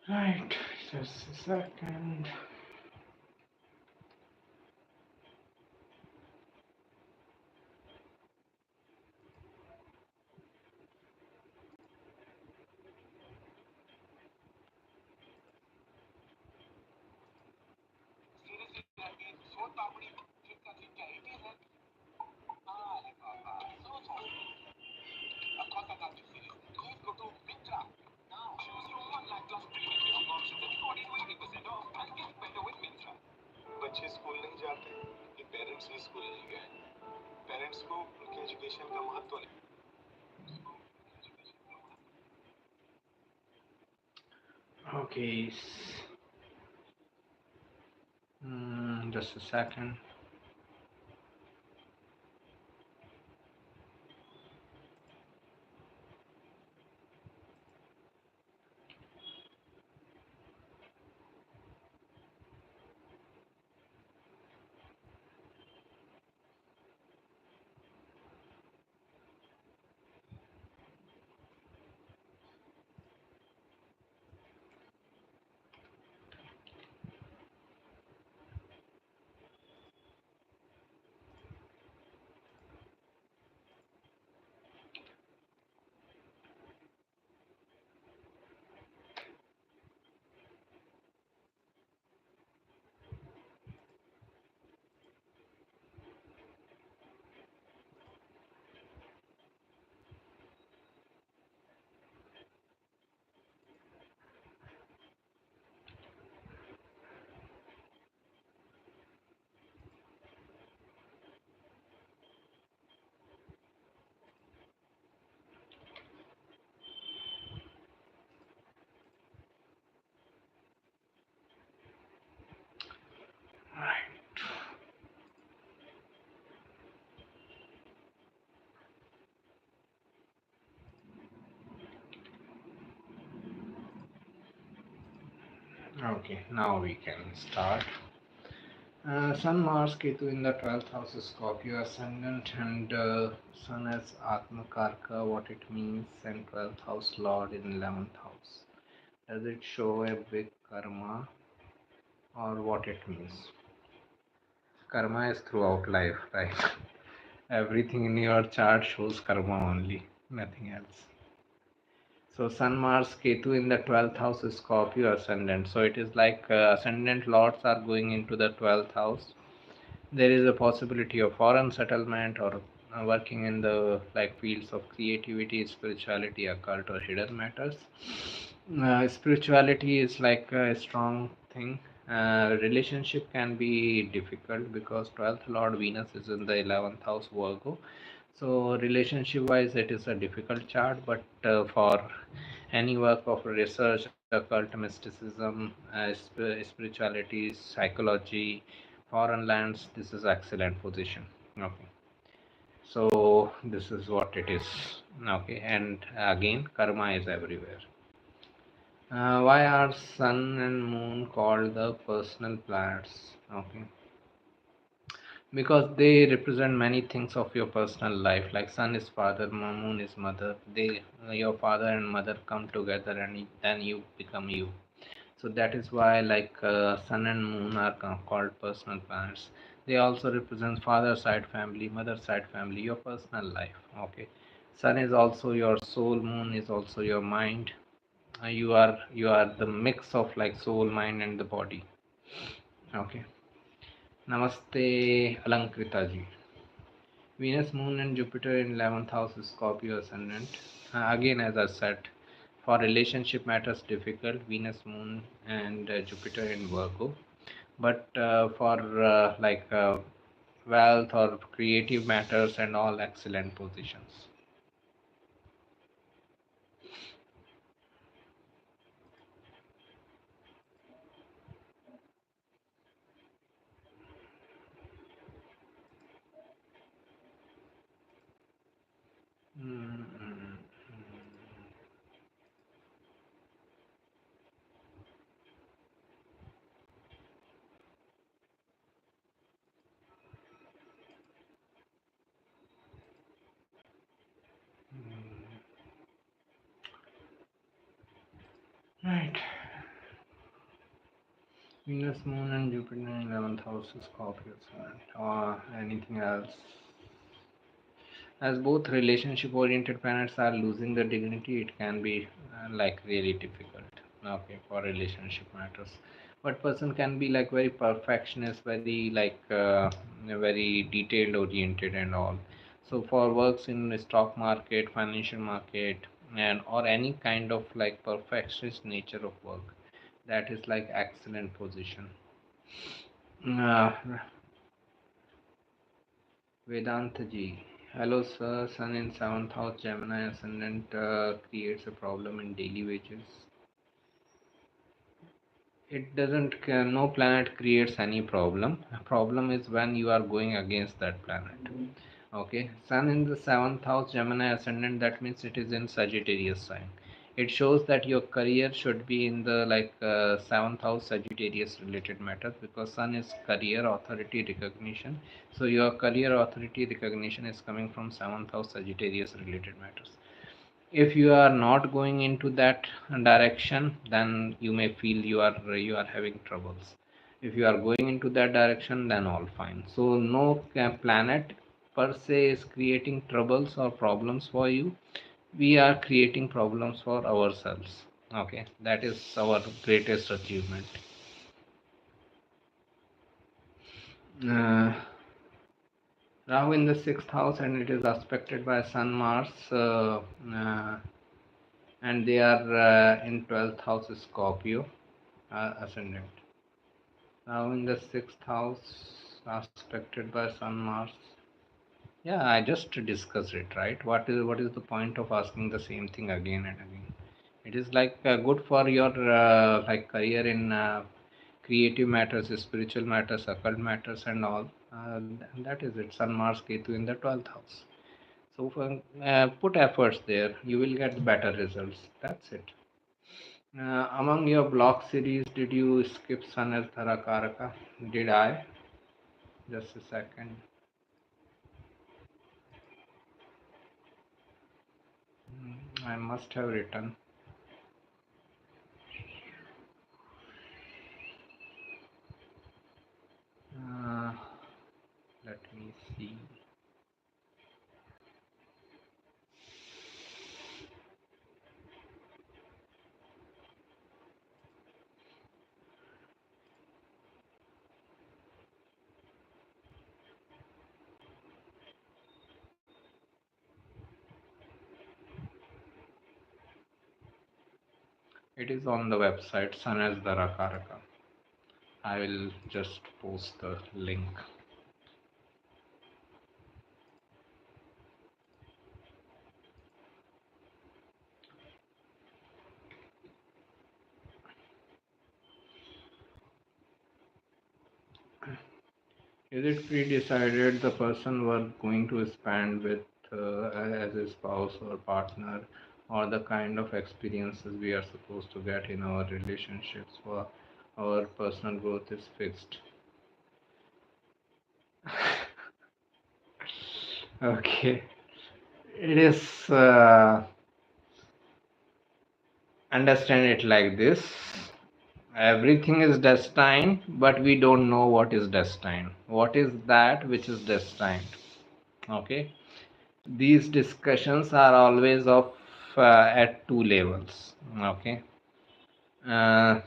Right, just a second. बच्चे school नहीं जाते कि पेरेंट्स भी स्कूल नहीं गए। पेरेंट्स को उनके एजुकेशन का महत्व नहीं। Okay, just a second. Right. Okay, now we can start. Sun, Mars, Ketu in the 12th house is Scorpio ascendant, and Sun as Atmakarka, what it means, and 12th house Lord in 11th house. Does it show a big karma or what it means? Karma is throughout life, right? Everything in your chart shows karma only, nothing else. So Sun, Mars, Ketu in the 12th house is Scorpio ascendant. So it is like ascendant lords are going into the 12th house. There is a possibility of foreign settlement or working in the like fields of creativity, spirituality, occult, or hidden matters. Spirituality is like a strong thing. Relationship can be difficult because 12th Lord Venus is in the 11th house Virgo. So relationship wise it is a difficult chart, but for any work of research, occult, mysticism, spirituality, psychology, foreign lands, this is excellent position. Okay, so this is what it is. Okay, and again karma is everywhere. Why are sun and moon called the personal planets? Okay, because they represent many things of your personal life, like sun is father, moon is mother. They your father and mother come together and then you become you. So that is why like sun and moon are called personal planets. They also represent father side family, mother side family, your personal life. Okay, sun is also your soul, moon is also your mind. You are the mix of like soul, mind and the body. Okay, namaste Alankrita ji. Venus, Moon, and Jupiter in 11th house is Scorpio ascendant. Again, as I said, for relationship matters difficult, Venus, Moon, and Jupiter in Virgo. But for wealth or creative matters and all, excellent positions. Mm-hmm. Venus, Moon, and Jupiter in 11th house is Scorpio, or anything else. As both relationship oriented planets are losing their dignity, it can be like really difficult, okay, for relationship matters. But person can be like very perfectionist, very like very detailed oriented and all. So for works in the stock market, financial market, and or any kind of like perfectionist nature of work, that is like excellent position. uh, Vedanta ji. Hello, sir. Sun in 7th house, Gemini ascendant creates a problem in daily wages. It doesn't, no planet creates any problem. A problem is when you are going against that planet. Okay, Sun in the 7th house, Gemini ascendant, that means it is in Sagittarius sign. It shows that your career should be in the like 7th house Sagittarius related matters, because Sun is career authority recognition. So your career authority recognition is coming from 7th house Sagittarius related matters. If you are not going into that direction, then you may feel you are having troubles. If you are going into that direction, then all fine. So no planet per se is creating troubles or problems for you. We are creating problems for ourselves. Okay, that is our greatest achievement. uh, Rahu in the 6th house, and it is aspected by Sun, Mars, and they are in 12th house Scorpio ascendant. Now in the 6th house, aspected by Sun, Mars. Yeah, I just discussed it, right? What is the point of asking the same thing again and again? It is like good for your like career in creative matters, spiritual matters, occult matters, and all. That is it. Sun, Mars, Ketu in the 12th house. So put efforts there. You will get better results. That's it. Among your block series, did you skip Sun as Dharakaraka? Did I? Just a second. I must have written. Uh, Let me see. It is on the website Sun as Dharakaraka. I will just post the link. Is it pre-decided the person we're going to spend with as a spouse or partner, or the kind of experiences we are supposed to get in our relationships for our personal growth is fixed? Okay, it is understand it like this: everything is destined, but we don't know what is destined. What is that which is destined? Okay, these discussions are always of at two levels. Okay, uh,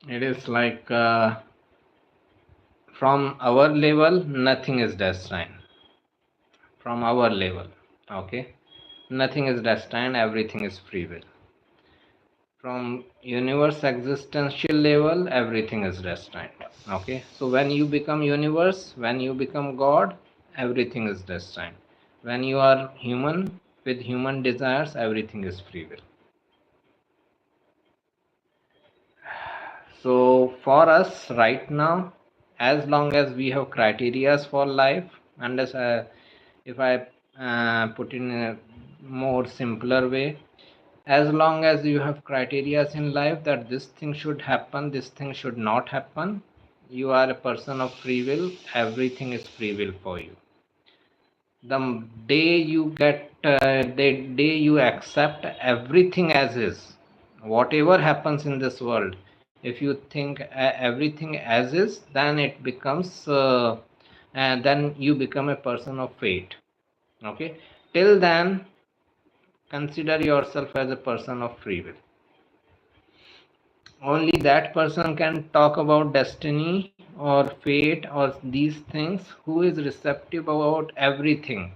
it is like from our level nothing is destined. From our level, okay, nothing is destined, everything is free will. From universe existential level, everything is destined. Okay, so when you become universe, when you become god, everything is destined. When you are human with human desires, everything is free will. So for us right now, as long as we have criterias for life, unless if I put in a more simpler way, as long as you have criterias in life that this thing should happen, this thing should not happen, you are a person of free will. Everything is free will for you. The day you get the day you accept everything as is, whatever happens in this world, If you think everything as is, then it becomes and then you become a person of fate. Okay, till then consider yourself as a person of free will. Only that person can talk about destiny or fate or these things who is receptive about everything.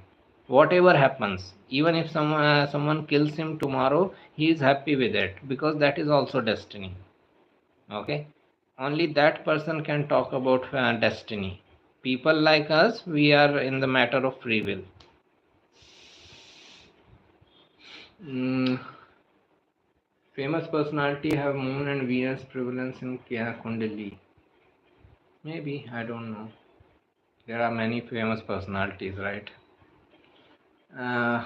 Whatever happens, even if someone kills him tomorrow, he is happy with it because that is also destiny. Okay, only that person can talk about destiny. People like us, we are in the matter of free will. mm, Famous personality have moon and Venus prevalence in Kundali. Maybe, I don't know. There are many famous personalities, right?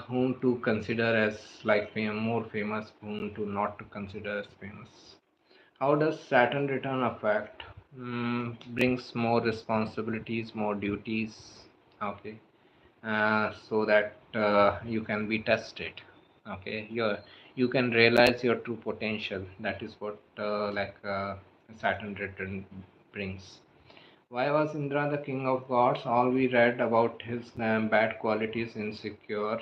Whom to consider as like more famous, whom to not to consider as famous. How does Saturn return affect? Brings more responsibilities, more duties. Okay, so that you can be tested. Okay, you can realize your true potential. That is what Saturn return brings. Why was Indra the king of gods? All we read about his bad qualities, insecure,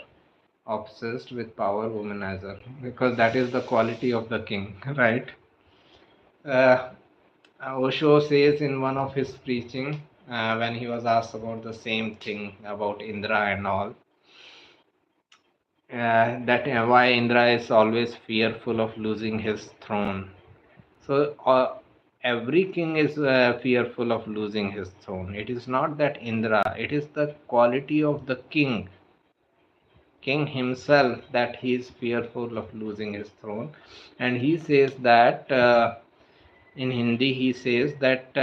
obsessed with power, womanizer, because that is the quality of the king, right? Uh, Osho says in one of his preaching, when he was asked about the same thing about Indra and all, that why Indra is always fearful of losing his throne. So every king is fearful of losing his throne. It is not that Indra, it is the quality of the king himself, that he is fearful of losing his throne. And he says that in Hindi, he says that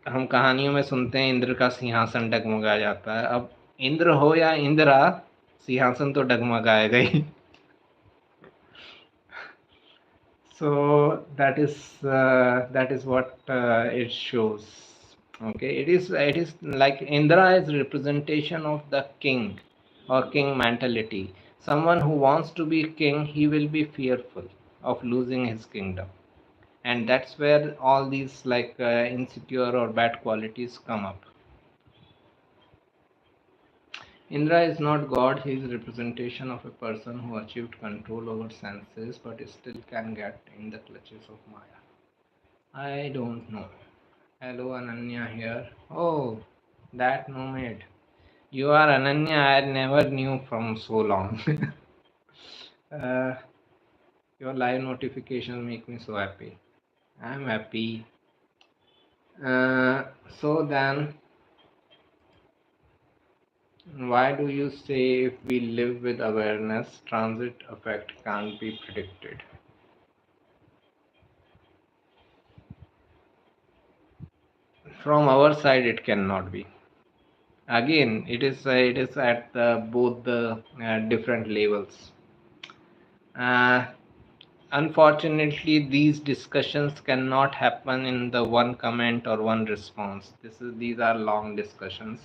हम कहानियों में सुनते हैं इंद्र का सिंहासन डगमगा जाता है. अब इंद्र हो या इंदिरा, सिंहासन तो डगमगाएगा ही. So that is what it shows. Okay, it is like Indra is representation of the king or king mentality. Someone who wants to be king, he will be fearful of losing his kingdom, and that's where all these insecure or bad qualities come up. Indra is not God, he is representation of a person who achieved control over senses but still can get in the clutches of Maya. I don't know. Hello, Ananya here. Oh, that mermaid. You are Ananya, I never knew from so long. uh, your live notifications make me so happy. I'm happy. Uh, so then, why do you say if we live with awareness, transit effect can't be predicted? From our side, it cannot be. Again, it is at both the different levels. Uh, Unfortunately, these discussions cannot happen in the one comment or one response. These are long discussions.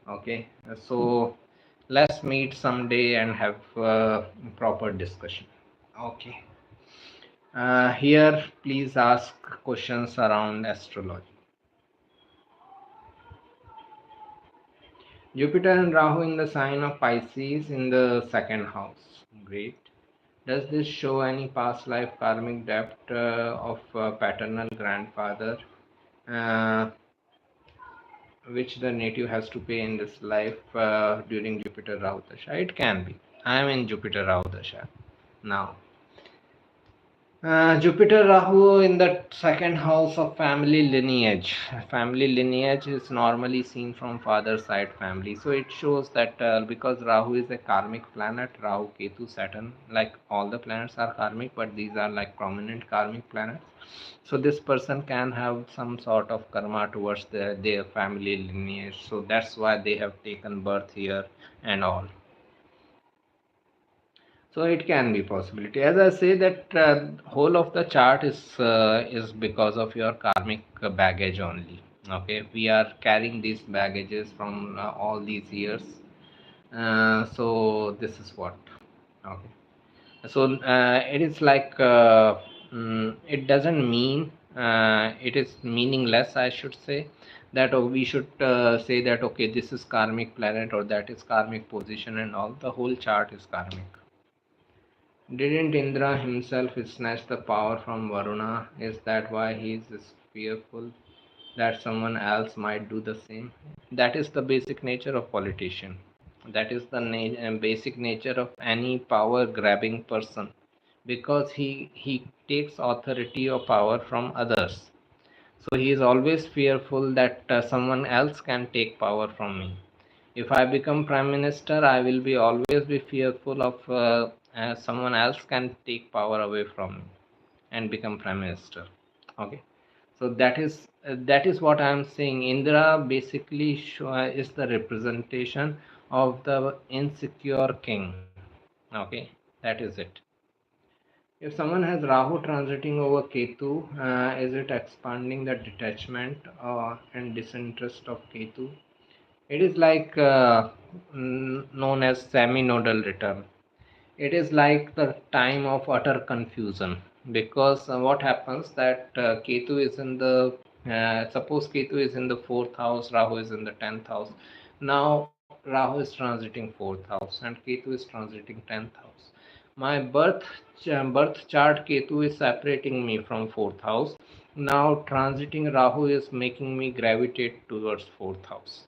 Okay, so let's meet someday and have proper discussion. Okay. Here, please ask questions around astrology. Jupiter and Rahu in the sign of Pisces in the second house. Great. Does this show any past life karmic debt of paternal grandfather, uh, which the native has to pay in this life during Jupiter Rahu Dasha? It can be. I am in Jupiter Rahu Dasha now. Jupiter Rahu in the second house of family lineage. Family lineage is normally seen from father side family. So it shows that because Rahu is a karmic planet, Rahu, Ketu, Saturn, like all the planets are karmic, but these are like prominent karmic planets. So this person can have some sort of karma towards their family lineage. So that's why they have taken birth here and all. So it can be possibility. As I say that whole of the chart is because of your karmic baggage only. Okay, we are carrying these baggages from all these years. So this is what. Okay. So it is like It doesn't mean it is meaningless, I should say. That we should say that okay, this is karmic planet or that is karmic position and all. The whole chart is karmic. Didn't Indra himself snatch the power from Varuna? Is that why he is fearful that someone else might do the same? That is the basic nature of politician. That is the basic nature of any power grabbing person, because he takes authority or power from others. So he is always fearful that someone else can take power from me. If I become prime minister, I will be always be fearful of someone else can take power away from me and become prime minister. Okay, so that is what I am saying. Indra basically is the representation of the insecure king. Okay, that is it. If someone has Rahu transiting over Ketu, is it expanding the detachment and disinterest of Ketu? It is like known as semi-nodal return. It is like the time of utter confusion, because what happens that Ketu is in the suppose Ketu is in the fourth house, Rahu is in the 10th house. Now Rahu is transiting fourth house and Ketu is transiting 10th house. My birth chart Ketu is separating me from fourth house. Now transiting Rahu is making me gravitate towards fourth house.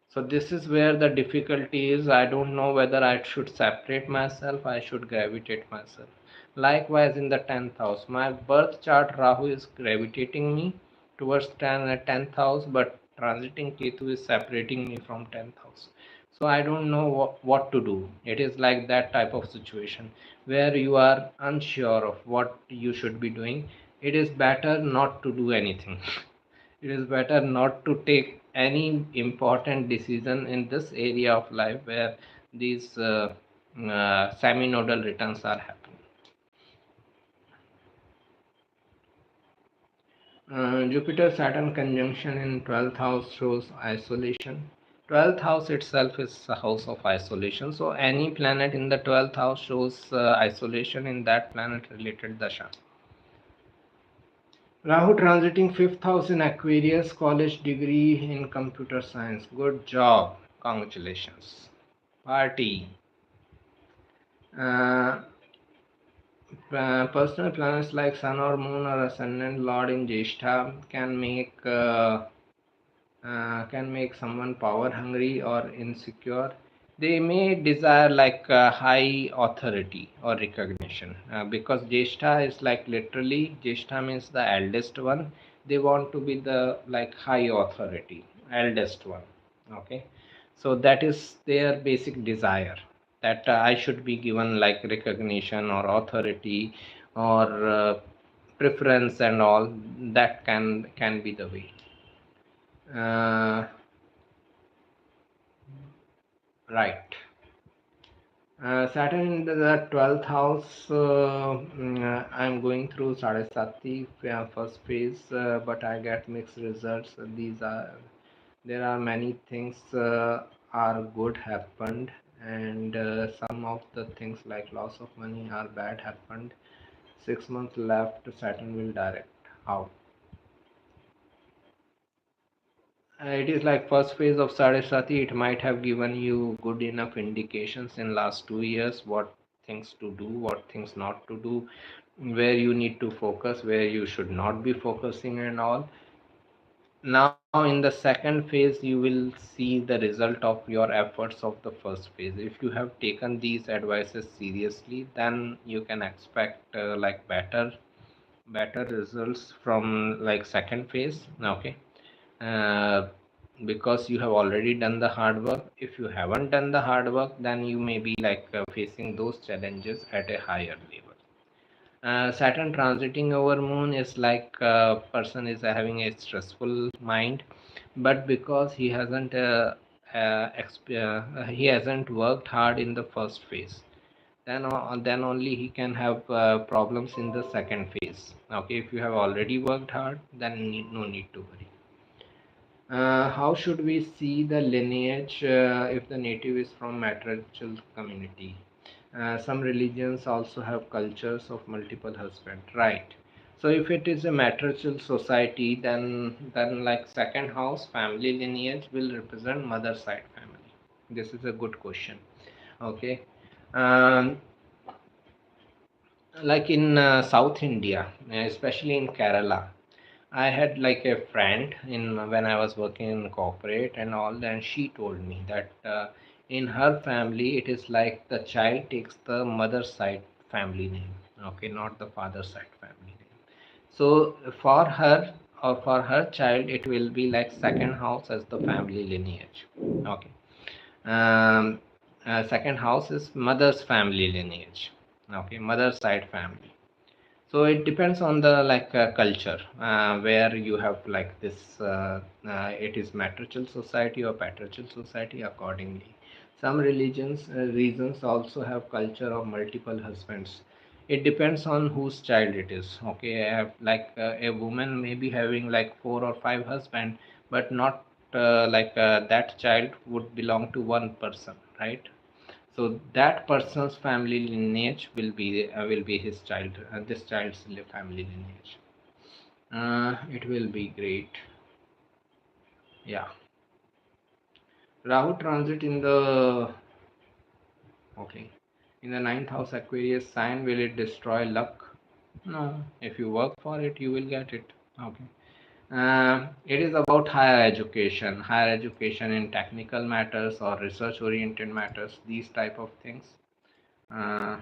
So this is where the difficulty is. I don't know whether I should separate myself, I should gravitate myself. Likewise in the 10th house, my birth chart Rahu is gravitating me towards 10th house, but transiting Ketu is separating me from 10th house. So I don't know what to do. It is like that type of situation where you are unsure of what you should be doing. It is better not to do anything. It is better not to take any important decision in this area of life where these semi-nodal returns are happening. Jupiter Saturn conjunction in 12th house shows isolation. 12th house itself is a house of isolation, so any planet in the 12th house shows isolation in that planet related dasha. Rahu transiting 5th house in Aquarius, college degree in computer science. Good job. Congratulations. Party. Uh, Personal planets like Sun or Moon or Ascendant Lord in Jeshta can make someone power hungry or insecure. They may desire like high authority or recognition, because Jeshta is like literally Jeshta means the eldest one. They want to be the like high authority, eldest one. Okay, so that is their basic desire, that I should be given like recognition or authority or preference and all. That can be the way. Uh, right. Saturn in the 12th house. I'm going through Sadesati first phase, but I get mixed results. There are many things are good happened, and some of the things like loss of money are bad happened. 6 months left. Saturn will direct. How? It is like first phase of Saraswati. It might have given you good enough indications in last 2 years what things to do, what things not to do, where you need to focus, where you should not be focusing and all. Now in the second phase, you will see the result of your efforts of the first phase. If you have taken these advices seriously, then you can expect like better results from like second phase. Okay, uh, because you have already done the hard work. If you haven't done the hard work, then you may be like facing those challenges at a higher level. Saturn transiting over moon is like a person is having a stressful mind, but because he hasn't worked hard in the first phase, then only he can have problems in the second phase. Okay, if you have already worked hard, then no need to worry. How should we see the lineage if the native is from matriarchal community? Some religions also have cultures of multiple husband, right? So if it is a matriarchal society, then like second house family lineage will represent mother side family. This is a good question. Okay. um, like in South India, especially in Kerala, I had like a friend in when I was working in corporate and all, and she told me that in her family it is like the child takes the mother side family name, okay, not the father side family name. So for her or for her child, it will be like second house as the family lineage. Okay. Um, Second house is mother's family lineage. Okay, mother side family. So it depends on the like culture where you have like this it is matriarchal society or patriarchal society accordingly. Some religions reasons also have culture of multiple husbands. It depends on whose child it is. Okay, I have like a woman may be having like four or five husband, but not that child would belong to one person, right? So that person's family lineage will be his child, this child's family lineage. It will be great. Yeah. Rahu transit in the okay in the ninth house Aquarius sign, will it destroy luck? No. If you work for it, you will get it. Okay. It is about higher education in technical matters or research oriented matters, these type of things. Uh,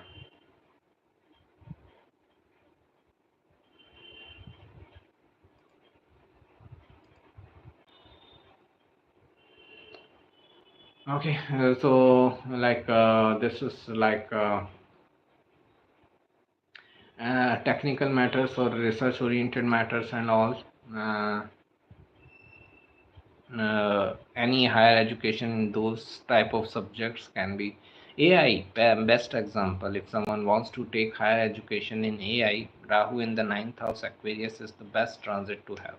Okay, so like this is like technical matters or research oriented matters and all. Uh, any higher education in those type of subjects can be AI. Best example, if someone wants to take higher education in AI, Rahu in the ninth house Aquarius is the best transit to have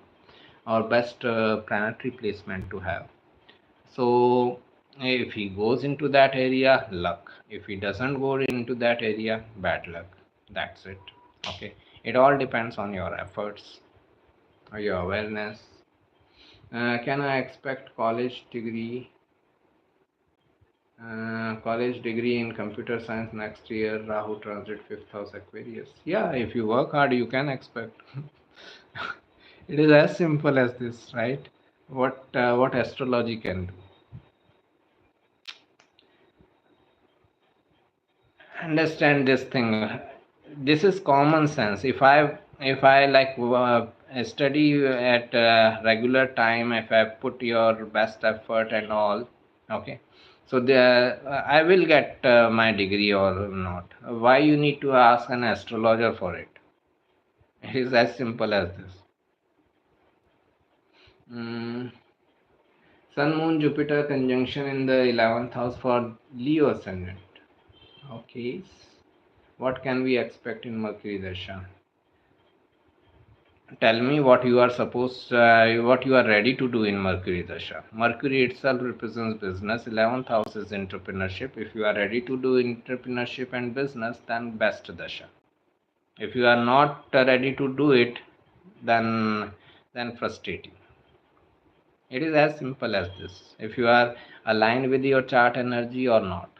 or best planetary placement to have. So if he goes into that area, luck. If he doesn't go into that area, bad luck. That's it. Okay. It all depends on your efforts or your awareness. Can I expect college degree in computer science next year? Rahu transit fifth house Aquarius. Yeah, if you work hard, you can expect. It is as simple as this, right? What astrology can do. Understand this thing. This is common sense. If I like study at regular time, if I put your best effort and all, okay, so the I will get my degree or not. Why you need to ask an astrologer for it? It is as simple as this. mm, Sun Moon Jupiter conjunction in the 11th house for Leo ascendant. Okay, what can we expect in Mercury Dasha? Tell me what you are ready to do in Mercury Dasha. Mercury itself represents business. 11th house is entrepreneurship. If you are ready to do entrepreneurship and business, then best Dasha. If you are not ready to do it, then frustrating. It is as simple as this. If you are aligned with your chart energy or not,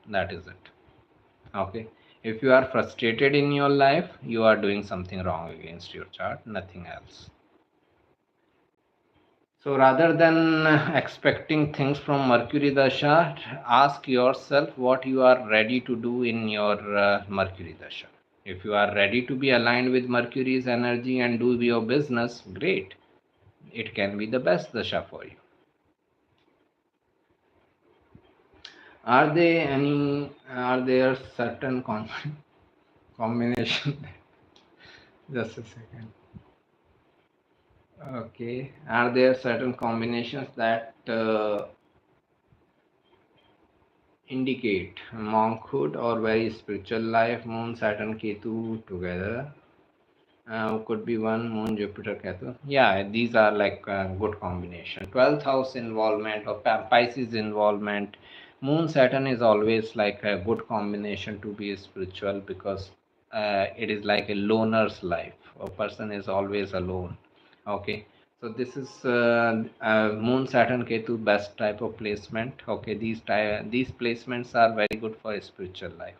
that is it. Okay. If you are frustrated in your life, you are doing something wrong against your chart, nothing else. So rather than expecting things from Mercury Dasha, ask yourself what you are ready to do in your Mercury Dasha. If you are ready to be aligned with Mercury's energy and do your business, great. It can be the best Dasha for you. Are there certain combination? Just a second. Okay. Are there certain combinations that indicate monkhood or very spiritual life? Moon, Saturn, Ketu together. Could be one Moon, Jupiter, Ketu. Yeah, these are like good combination. 12th house involvement or Pisces involvement. Moon Saturn is always like a good combination to be spiritual, because it is like a loner's life. A person is always alone. Okay, so this is Moon Saturn Ketu best type of placement. Okay, these placements are very good for a spiritual life.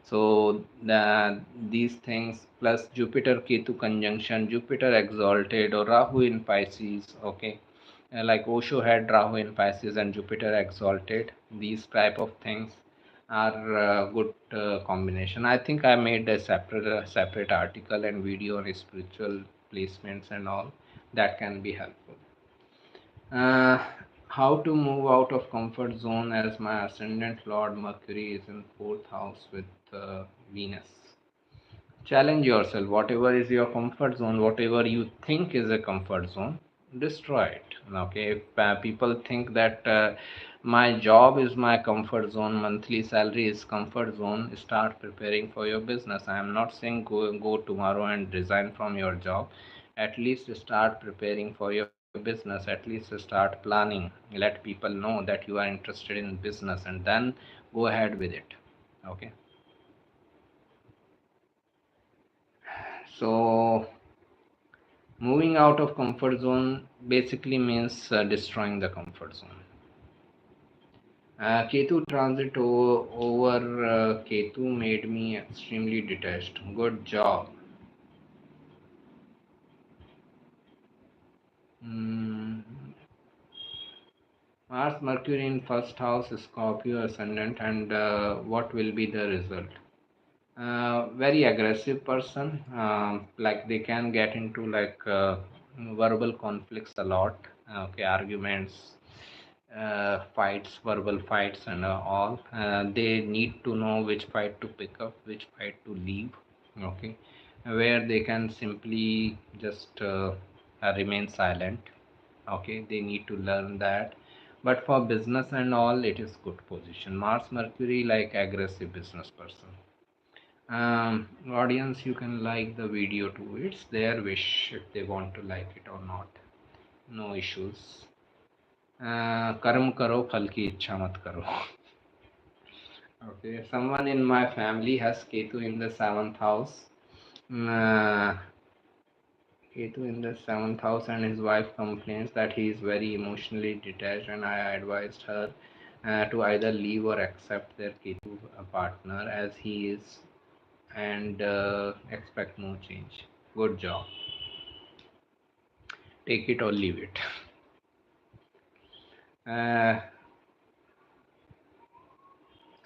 So these things plus Jupiter Ketu conjunction, Jupiter exalted or Rahu in Pisces. Okay, like Osho had Rahu in Pisces and Jupiter exalted. These type of things are good combination. I think I made a separate article and video on spiritual placements and all, that can be helpful. Uh, how to move out of comfort zone, as my ascendant Lord Mercury is in fourth house with Venus. Challenge yourself. Whatever is your comfort zone, whatever you think is a comfort zone, destroy it. Okay, if people think that my job is my comfort zone, monthly salary is comfort zone, start preparing for your business. I am not saying go tomorrow and resign from your job. At least start preparing for your business. At least start planning. Let people know that you are interested in business, and then go ahead with it. Okay. So moving out of comfort zone basically means destroying the comfort zone. Ketu transit over Ketu made me extremely detached. Good job. Mm, Mars Mercury in first house, Scorpio ascendant, and what will be the result? Very aggressive person. Like they can get into like verbal conflicts a lot. Okay, arguments, fights, verbal fights, and all. They need to know which fight to pick up, which fight to leave. Okay, where they can simply just remain silent. Okay, they need to learn that. But for business and all, it is good position. Mars Mercury, like aggressive business person. Audience, you can like the video too. It's their wish if they want to like it or not. No issues. कर्म करो फल की इच्छा मत करो. Okay, someone in my family has Ketu in the seventh house. Uh, Ketu in the seventh house, and his wife complains that he is very emotionally detached, and I advised her to either leave or accept their Ketu partner as he is, and expect no change. Good job. Take it or leave it. Uh,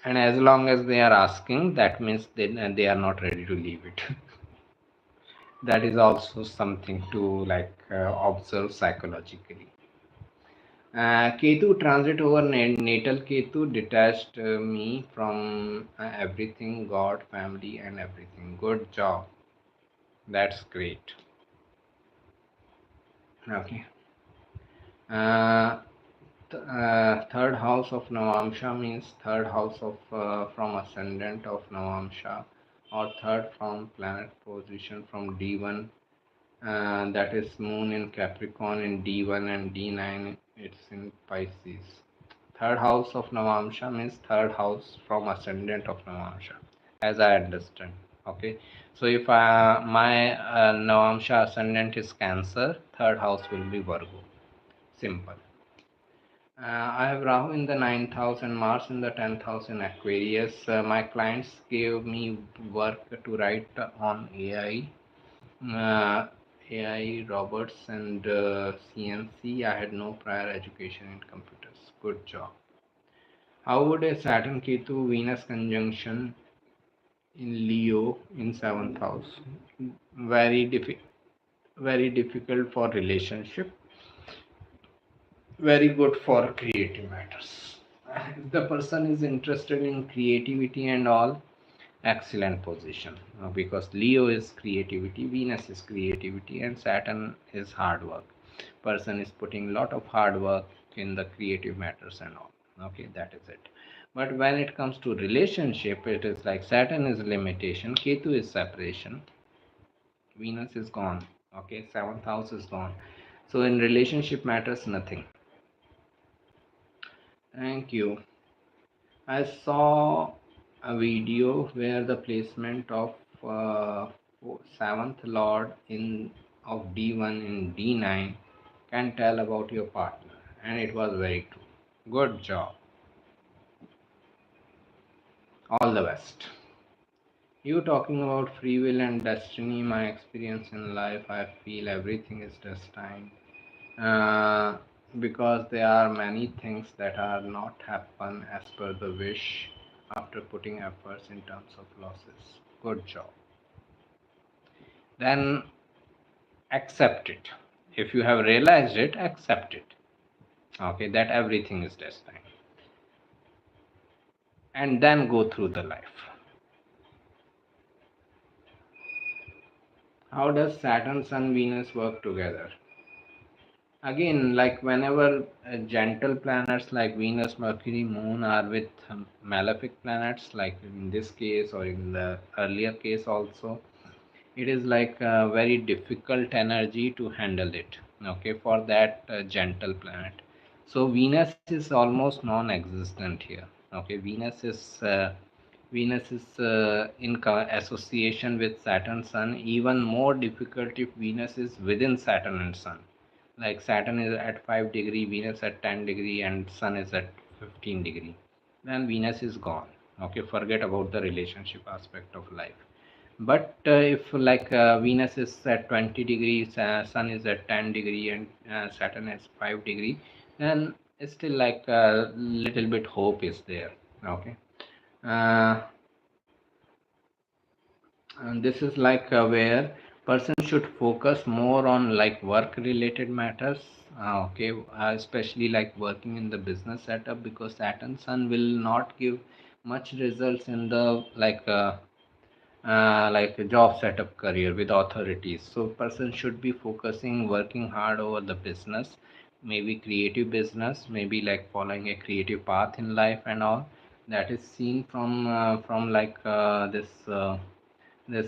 and as long as they are asking, that means they are not ready to leave it. That is also something to like observe psychologically. Ketu transit over natal Ketu detached me from everything, God, family, and everything. Good job. That's great. Okay. Uh, Third house of Navamsha means third house of from ascendant of Navamsha, or third from planet position from D1. That is Moon in Capricorn in D1 and D9. It's in Pisces. Third house of Navamsha means third house from ascendant of Navamsha, as I understand. Okay, so if my Navamsha ascendant is Cancer, third house will be Virgo. Simple. I have Rahu in the ninth house and Mars in the 10th house in Aquarius. My clients gave me work to write on AI, AI, robots, and CNC. I had no prior education in computers. Good job. How would a Saturn Ketu Venus conjunction in Leo in 7th house? Very very difficult for relationship, very good for creative matters. If the person is interested in creativity and all, excellent position. Because Leo is creativity, Venus is creativity, and Saturn is hard work. Person is putting lot of hard work in the creative matters and all. Okay, that is it. But when it comes to relationship, it is like Saturn is limitation, Ketu is separation, Venus is gone. Okay, seventh house is gone. So in relationship matters nothing. Thank you. I saw a video where the placement of seventh lord in of D1 in D9 can tell about your partner, and it was very true. Good job. All the best. You talking about free will and destiny, my experience in life, I feel everything is destined. Uh, because there are many things that are not happen as per the wish after putting efforts in terms of losses. Good job. Then accept it. If you have realized it, accept it. Okay, that everything is destined. And then go through the life. How does Saturn, Sun, Venus work together? Again, like whenever gentle planets like Venus, Mercury, Moon are with malefic planets, like in this case or in the earlier case also, it is like a very difficult energy to handle it. Okay, for that gentle planet. So Venus is almost non-existent here. Okay, Venus is in association with Saturn, Sun. Even more difficult if Venus is within Saturn and Sun. Like Saturn is at 5 degree, Venus at 10 degree, and Sun is at 15 degree. Then Venus is gone. Okay, forget about the relationship aspect of life. But if like Venus is at 20 degrees, Sun is at 10 degree, and Saturn is 5 degree, then it's still like a little bit hope is there. Okay. Uh, and this is like where person should focus more on like work related matters. Okay, especially like working in the business setup, because Saturn Sun will not give much results in the like a job setup career with authorities. So person should be focusing working hard over the business, maybe creative business, maybe like following a creative path in life and all. That is seen from like this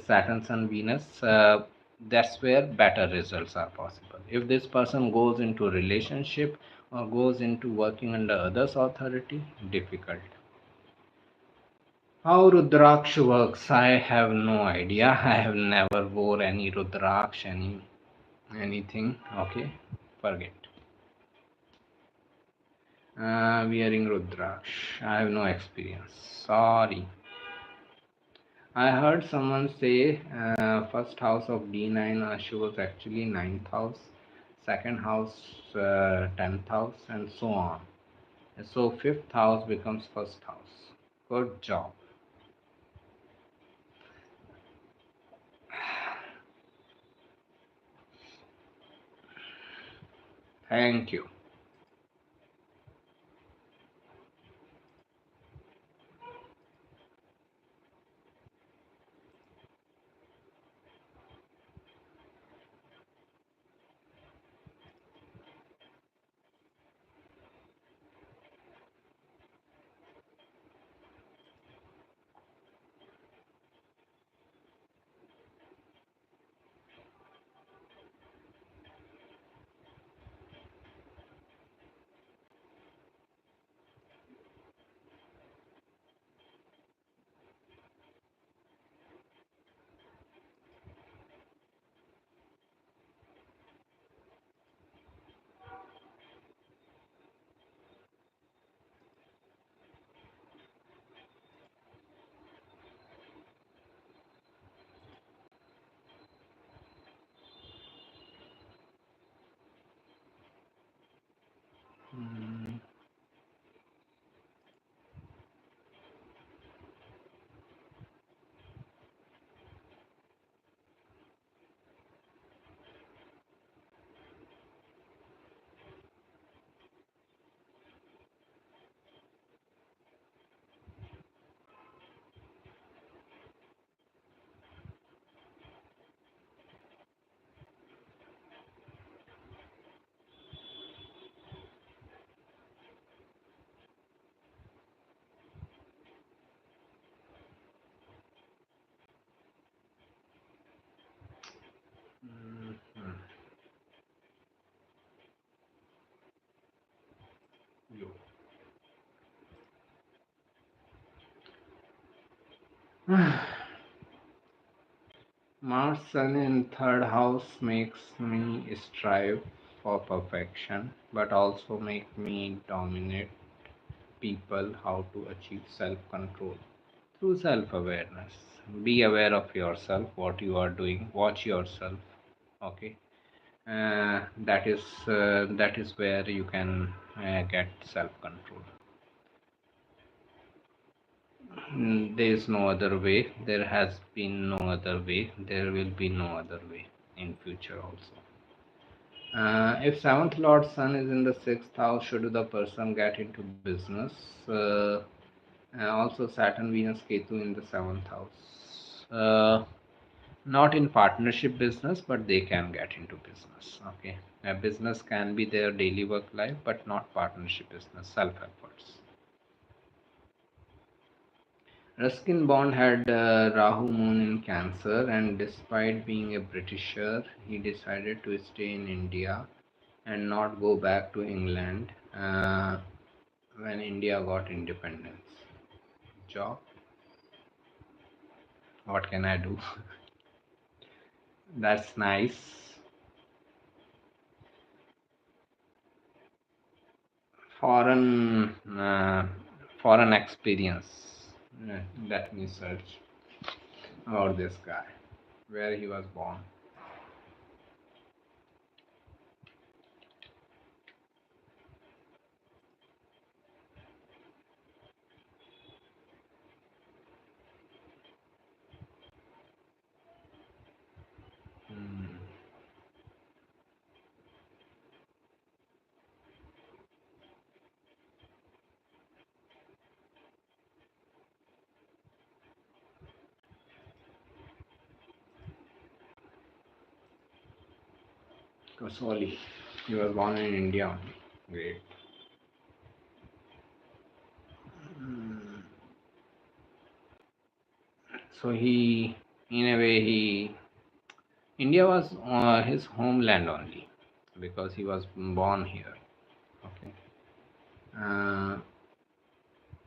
Saturn Sun Venus. That's where better results are possible. If this person goes into relationship or goes into working under others authority, difficult. How Rudraksh works, I have no idea. I have never wore any Rudraksh, anything. Okay, forget. Wearing Rudraksh, I have no experience. Sorry. I heard someone say first house of D9 shows actually ninth house, second house 10th house, and so on. So fifth house becomes first house. Good job. Thank you. Mm, mm, mm. You. Mars Sun in third house makes me strive for perfection, but also make me dominate people how to achieve self-control through self-awareness. Be aware of yourself, what you are doing. Watch yourself. Okay, that is where you can get self-control. There is no other way. There has been no other way. There will be no other way in future also. If seventh lord sun is in the sixth house, should the person get into business? Also Saturn, Venus, Ketu in the seventh house. Not in partnership business, but they can get into business. Okay, business can be their daily work life, but not partnership business. Self efforts. Ruskin Bond had Rahu Moon in Cancer, and despite being a Britisher, he decided to stay in India and not go back to England when India got independence. Job? What can I do? That's nice. Foreign, foreign experience. Let me search about this guy, where he was born. Hmm. Kasoli. He was born in India only. Great. Hmm. So he, in a way, he India was his homeland only because he was born here. Okay. Uh,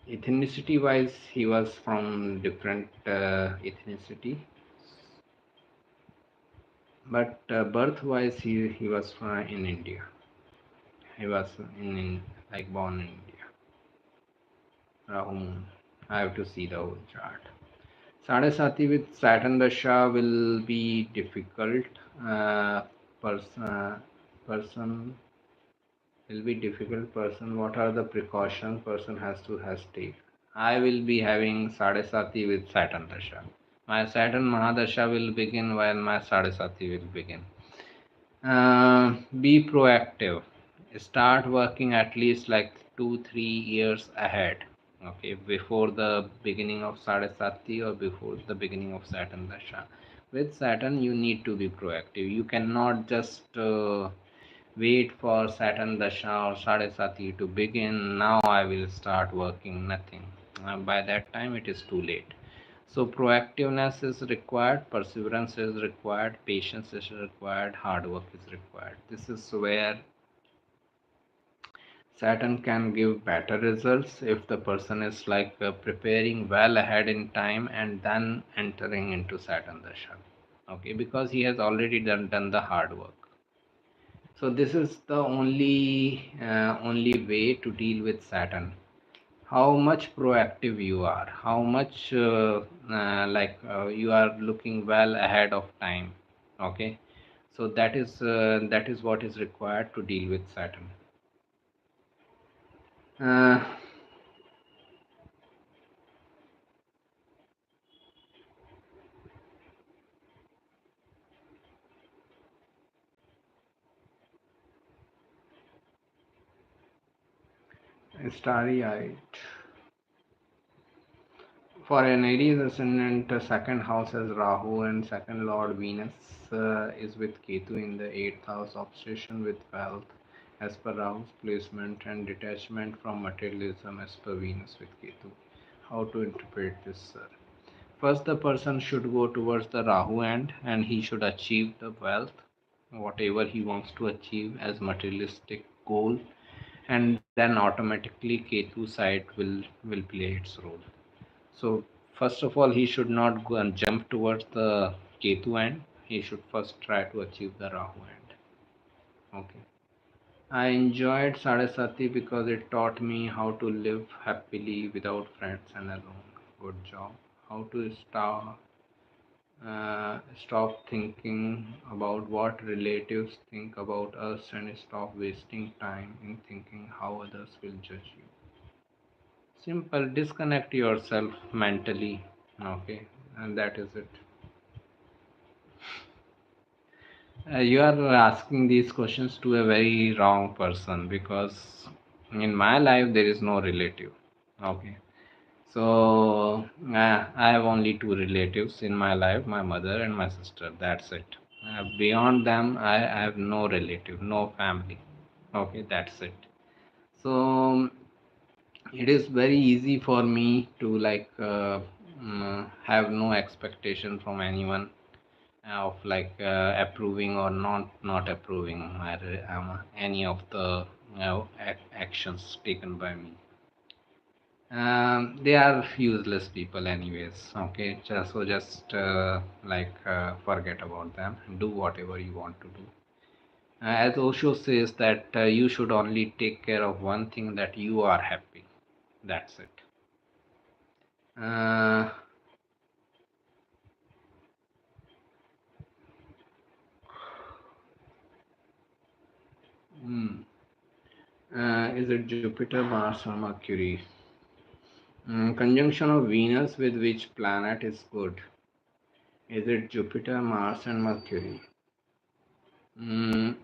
ethnicity wise, he was from different ethnicity, but birth wise, he was in India. He was like born in India. Rahum. I have to see the whole chart. Sadesati with Saturn Dasha will be difficult. Uh, person, person will be difficult. Person, what are the precautions person has to take? I will be having Sadesati with Saturn Dasha. My Saturn Mahadasha will begin while my Sadesati will begin. Be proactive. Start working at least like 2 3 years ahead. Okay, before the beginning of Sadesati or before the beginning of Saturn Dasha. With Saturn, you need to be proactive. You cannot just wait for Saturn Dasha or Sadesati to begin. Now I will start working. Nothing. By that time, it is too late. So proactiveness is required, perseverance is required, patience is required, hard work is required. This is where Saturn can give better results if the person is like preparing well ahead in time and then entering into Saturn Dasha. Okay, because he has already done the hard work. So this is the only way to deal with Saturn. How much proactive you are, how much you are looking well ahead of time. Okay, so that is what is required to deal with Saturn. uh, Starry-eyed. For an Aries ascendant, second house has Rahu and second lord Venus is with Ketu in the eighth house, obsession with wealth as per Rahu's placement and detachment from materialism as per Venus with Ketu. How to interpret this, sir? First, the person should go towards the Rahu end and he should achieve the wealth, whatever he wants to achieve as materialistic goal, and then automatically Ketu side will play its role. So first of all, he should not go and jump towards the Ketu end. He should first try to achieve the Rahu end. Okay. I enjoyed Sadasati because it taught me how to live happily without friends and alone. Good job. How to stop thinking about what relatives think about us and stop wasting time in thinking how others will judge you. Simple, disconnect yourself mentally. Okay, and that is it. You are asking these questions to a very wrong person because in my life there is no relative. Okay, so I have only two relatives in my life, my mother and my sister. That's it. Beyond them, I have no relative, no family. Okay, that's it. So it is very easy for me to have no expectation from anyone of approving or not approving any of the actions taken by me. They are useless people anyways. Okay, just forget about them. Do whatever you want to do. As Osho says that you should only take care of one thing, that you are happy. That's it. uh, hmm. Is it Jupiter, Mars, or Mercury? Conjunction of Venus with which planet is good? Is it Jupiter, Mars, and Mercury? Mm,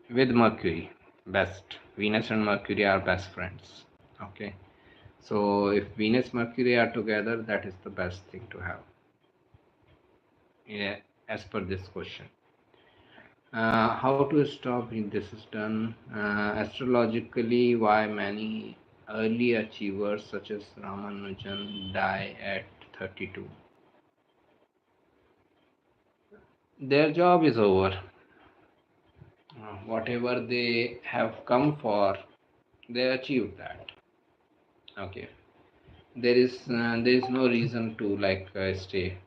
with Mercury, best. Venus and Mercury are best friends. Okay, so if Venus Mercury are together, that is the best thing to have. Yeah, as per this question. How to stop if this is done? Astrologically, why many early achievers such as Ramanujan die at 32? Their job is over. Whatever they have come for, they achieved that. Okay, there is no reason to stay.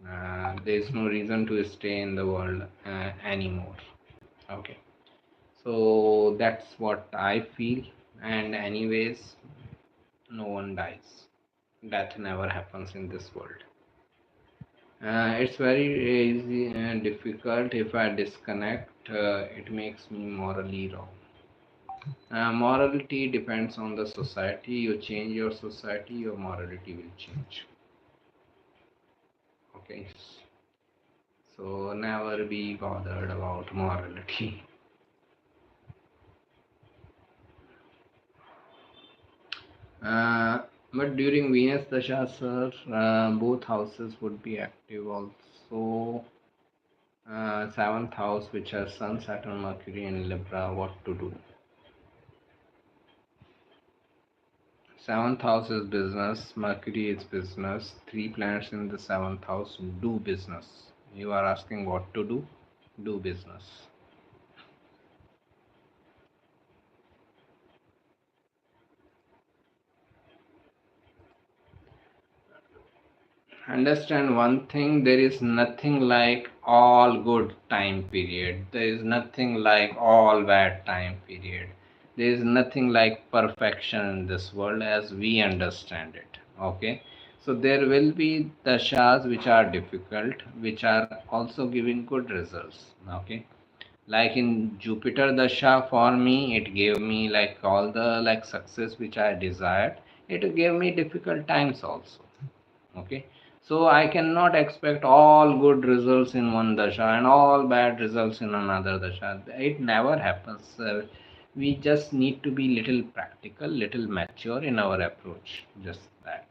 There is no reason to stay in the world anymore. Okay, so that's what I feel. And anyways, no one dies. Death never happens in this world. It's very easy and difficult. If I disconnect, it makes me morally wrong. Morality depends on the society. You change your society, your morality will change. Okay, so never be bothered about morality. Uh, but during Venus Dasha, sir, both houses would be active also. Seventh house, which has Sun, Saturn, Mercury, and Libra, what to do? Seventh house is business, Mercury is business. Three planets in the seventh house do business. You are asking what to do? Do business. Understand one thing, there is nothing like all good time period. There is nothing like all bad time period. There is nothing like perfection in this world as we understand it. Okay. So there will be dashas which are difficult, which are also giving good results. Okay. Like in Jupiter Dasha, for me, it gave me like all the like success which I desired. It gave me difficult times also. Okay, so I cannot expect all good results in one dasha and all bad results in another dasha. It never happens. We just need to be little practical, little mature in our approach. Just that.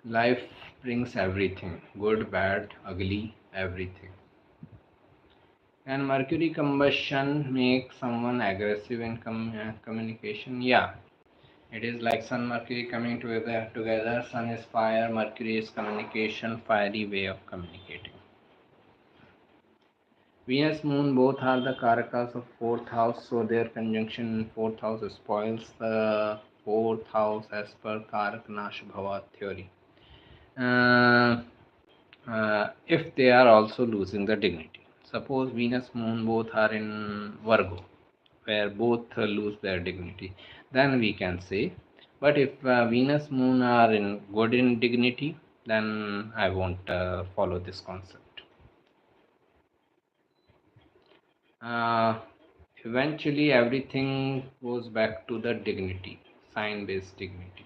Life brings everything, good, bad, ugly, everything. And Mercury combustion makes someone aggressive in communication. Yeah, it is like Sun Mercury coming together. Sun is fire, Mercury is communication, fiery way of communicating. Venus, Moon both are the Karakas of fourth house, so their conjunction in fourth house spoils the fourth house as per Karak Nash Bhava theory. Uh, if they are also losing the dignity. Suppose Venus, Moon both are in Virgo, where both lose their dignity, then we can say. But if Venus, Moon are in good in dignity, then I won't follow this concept. Uh, Eventually, everything goes back to the dignity, sign based dignity.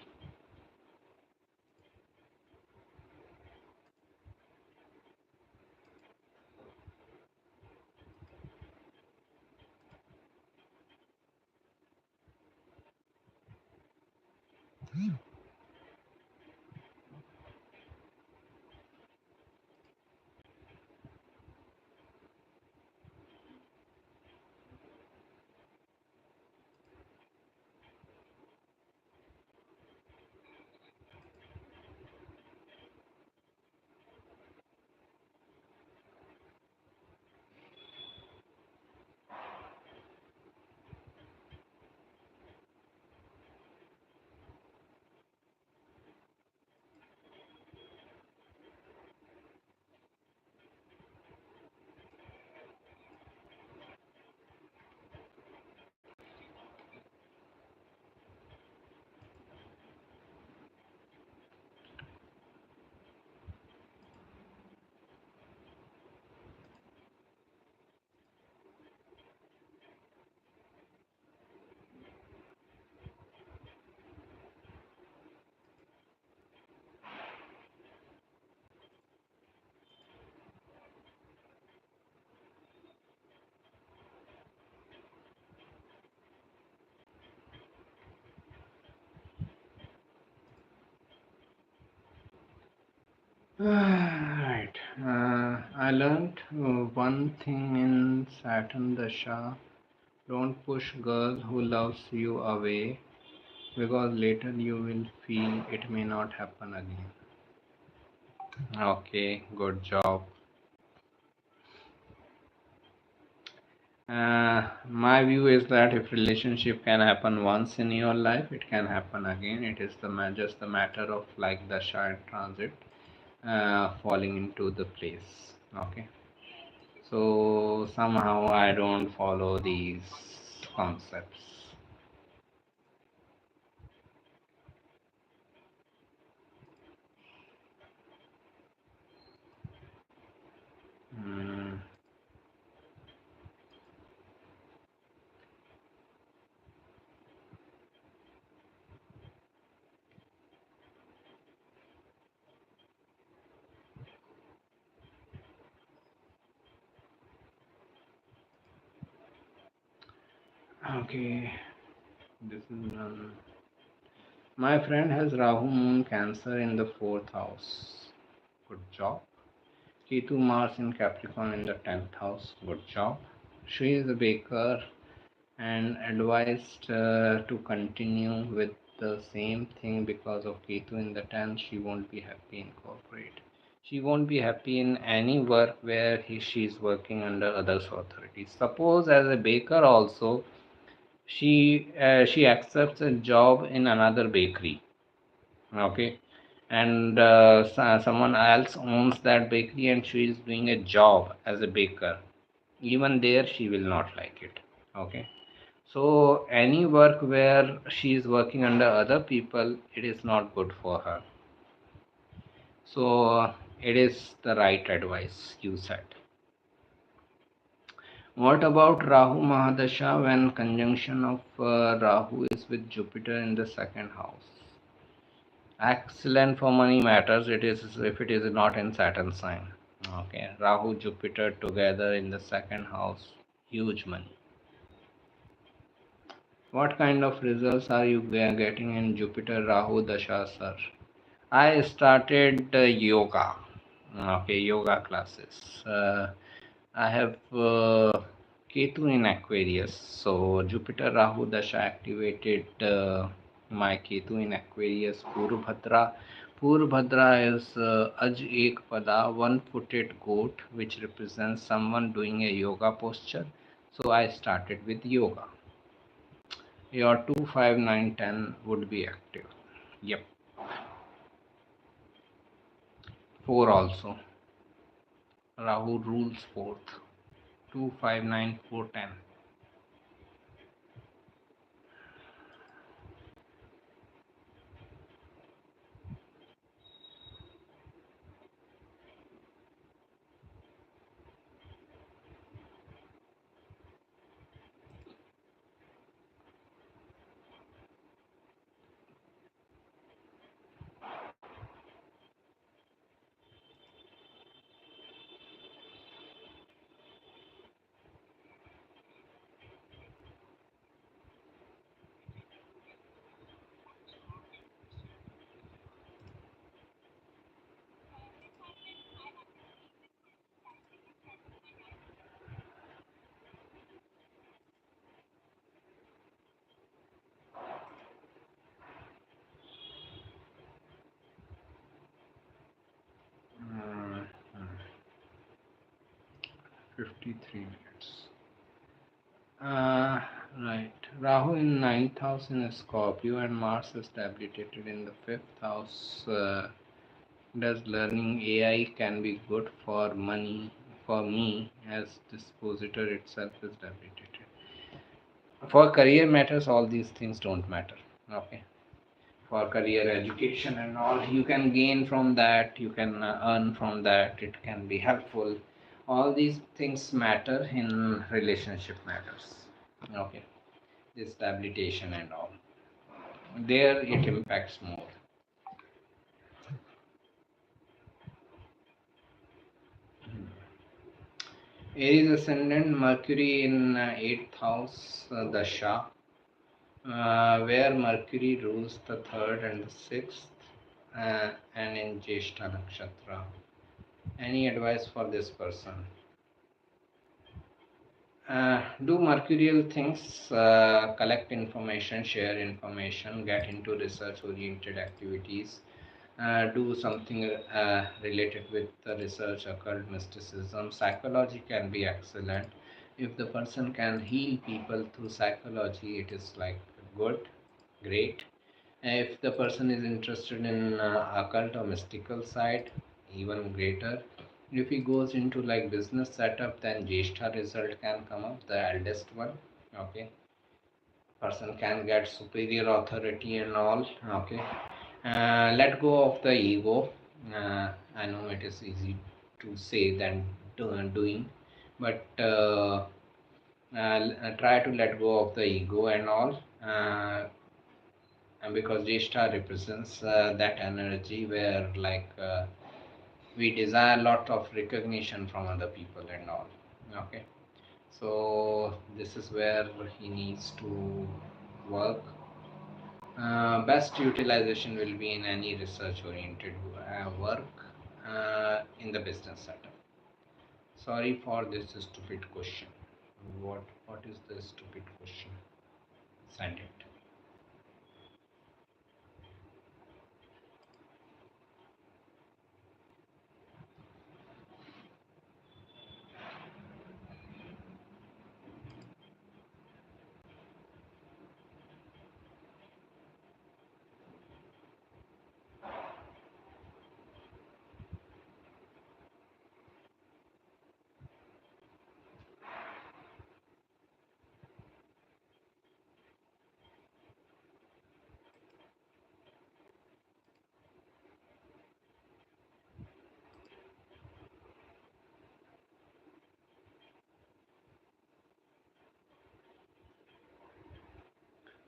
Right. I learned one thing in Saturn Dasha. Don't push girl who loves you away because later you will feel it may not happen again. Okay, good job. My view is that if relationship can happen once in your life, it can happen again. It is just the matter of like the and transit falling into the place. Okay, so somehow I don't follow these concepts. Mm, okay, this is my friend has Rahu Moon Cancer in the fourth house. Good job. Ketu Mars in Capricorn in the 10th house. Good job. She is a baker and advised to continue with the same thing because of Ketu in the 10th. She won't be happy in corporate. She won't be happy in any work where she is working under others' authority. Suppose as a baker also, she accepts a job in another bakery. Okay, and someone else owns that bakery and she is doing a job as a baker. Even there she will not like it. Okay, so any work where she is working under other people, it is not good for her. So it is the right advice you said. What about Rahu Mahadasha when conjunction of Rahu is with Jupiter in the second house? Excellent for money matters. It is if it is not in Saturn sign. Okay, Rahu Jupiter together in the second house, huge money. What kind of results are you getting in Jupiter Rahu Dasha, sir? I started yoga. Okay, yoga classes. I have Ketu in Aquarius, so Jupiter Rahu Dasha activated my Ketu in Aquarius. Purvabhadra is Aj Ek Pada, one-footed goat, which represents someone doing a yoga posture. So I started with yoga. Your 2, 5, 9, 10 would be active. Yep, 4 also. Rahu rules fourth. 2, 5, 9, 4, 10. Mm, 53 minutes. Uh, right. Rahu in ninth house in Scorpio and Mars is debilitated in the fifth house. Does learning AI can be good for money for me as dispositor itself is debilitated? For career matters, all these things don't matter. Okay. For career education and all, you can gain from that, you can earn from that, it can be helpful. All these things matter in relationship matters. Okay. This stabilization and all, there it impacts more. Aries ascendant Mercury in 8th house dasha, where Mercury rules the third and the sixth, and in Jeshta nakshatra. Any advice for this person? Do mercurial things, collect information, share information, get into research oriented activities, do something related with the research, occult mysticism. Psychology can be excellent. If the person can heal people through psychology, it is like good, great. If the person is interested in occult or mystical side, even greater. If he goes into like business setup, then Jeshta result can come up, the eldest one. Okay, person can get superior authority and all. Okay, let go of the ego. I know it is easy to say than doing, but try to let go of the ego and all. And because Jeshta represents that energy where we desire a lot of recognition from other people and all. Okay, so this is where he needs to work. Best utilization will be in any research oriented work in the business setup. Sorry for this stupid question. What is the stupid question? Send it.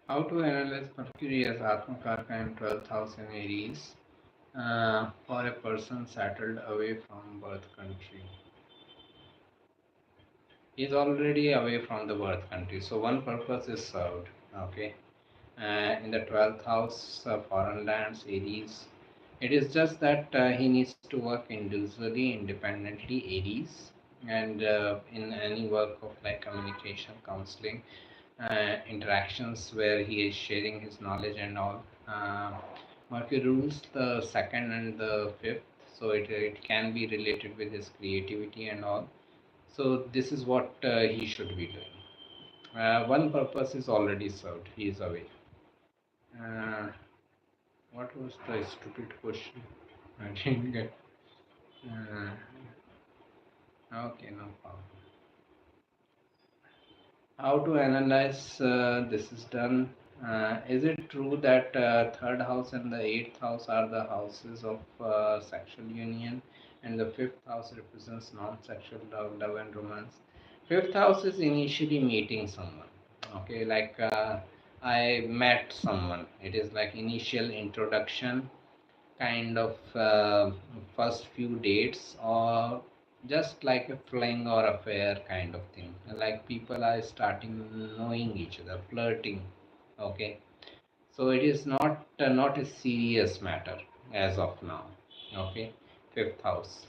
How to analyze Mercury as Atmakarka in 12th house in Aries for a person settled away from birth country? He is already away from the birth country, so one purpose is served. Okay, in the 12th house, foreign lands, Aries. It is just that he needs to work individually, independently, Aries, and in any work of like communication, counseling, interactions where he is sharing his knowledge and all. Mercury rules the second and the fifth, so it can be related with his creativity and all. So this is what he should be doing. One purpose is already served. He is away. Uh, what was the stupid question? I didn't get. Uh, okay, no problem. How to analyze this is done. Is it true that third house and the eighth house are the houses of sexual union, and the fifth house represents non-sexual love and romance? Fifth house is initially meeting someone. Okay, like I met someone. It is like initial introduction, kind of first few dates, or just like a fling or affair kind of thing, like people are starting knowing each other, flirting. Okay, so it is not a serious matter as of now. Okay, fifth house.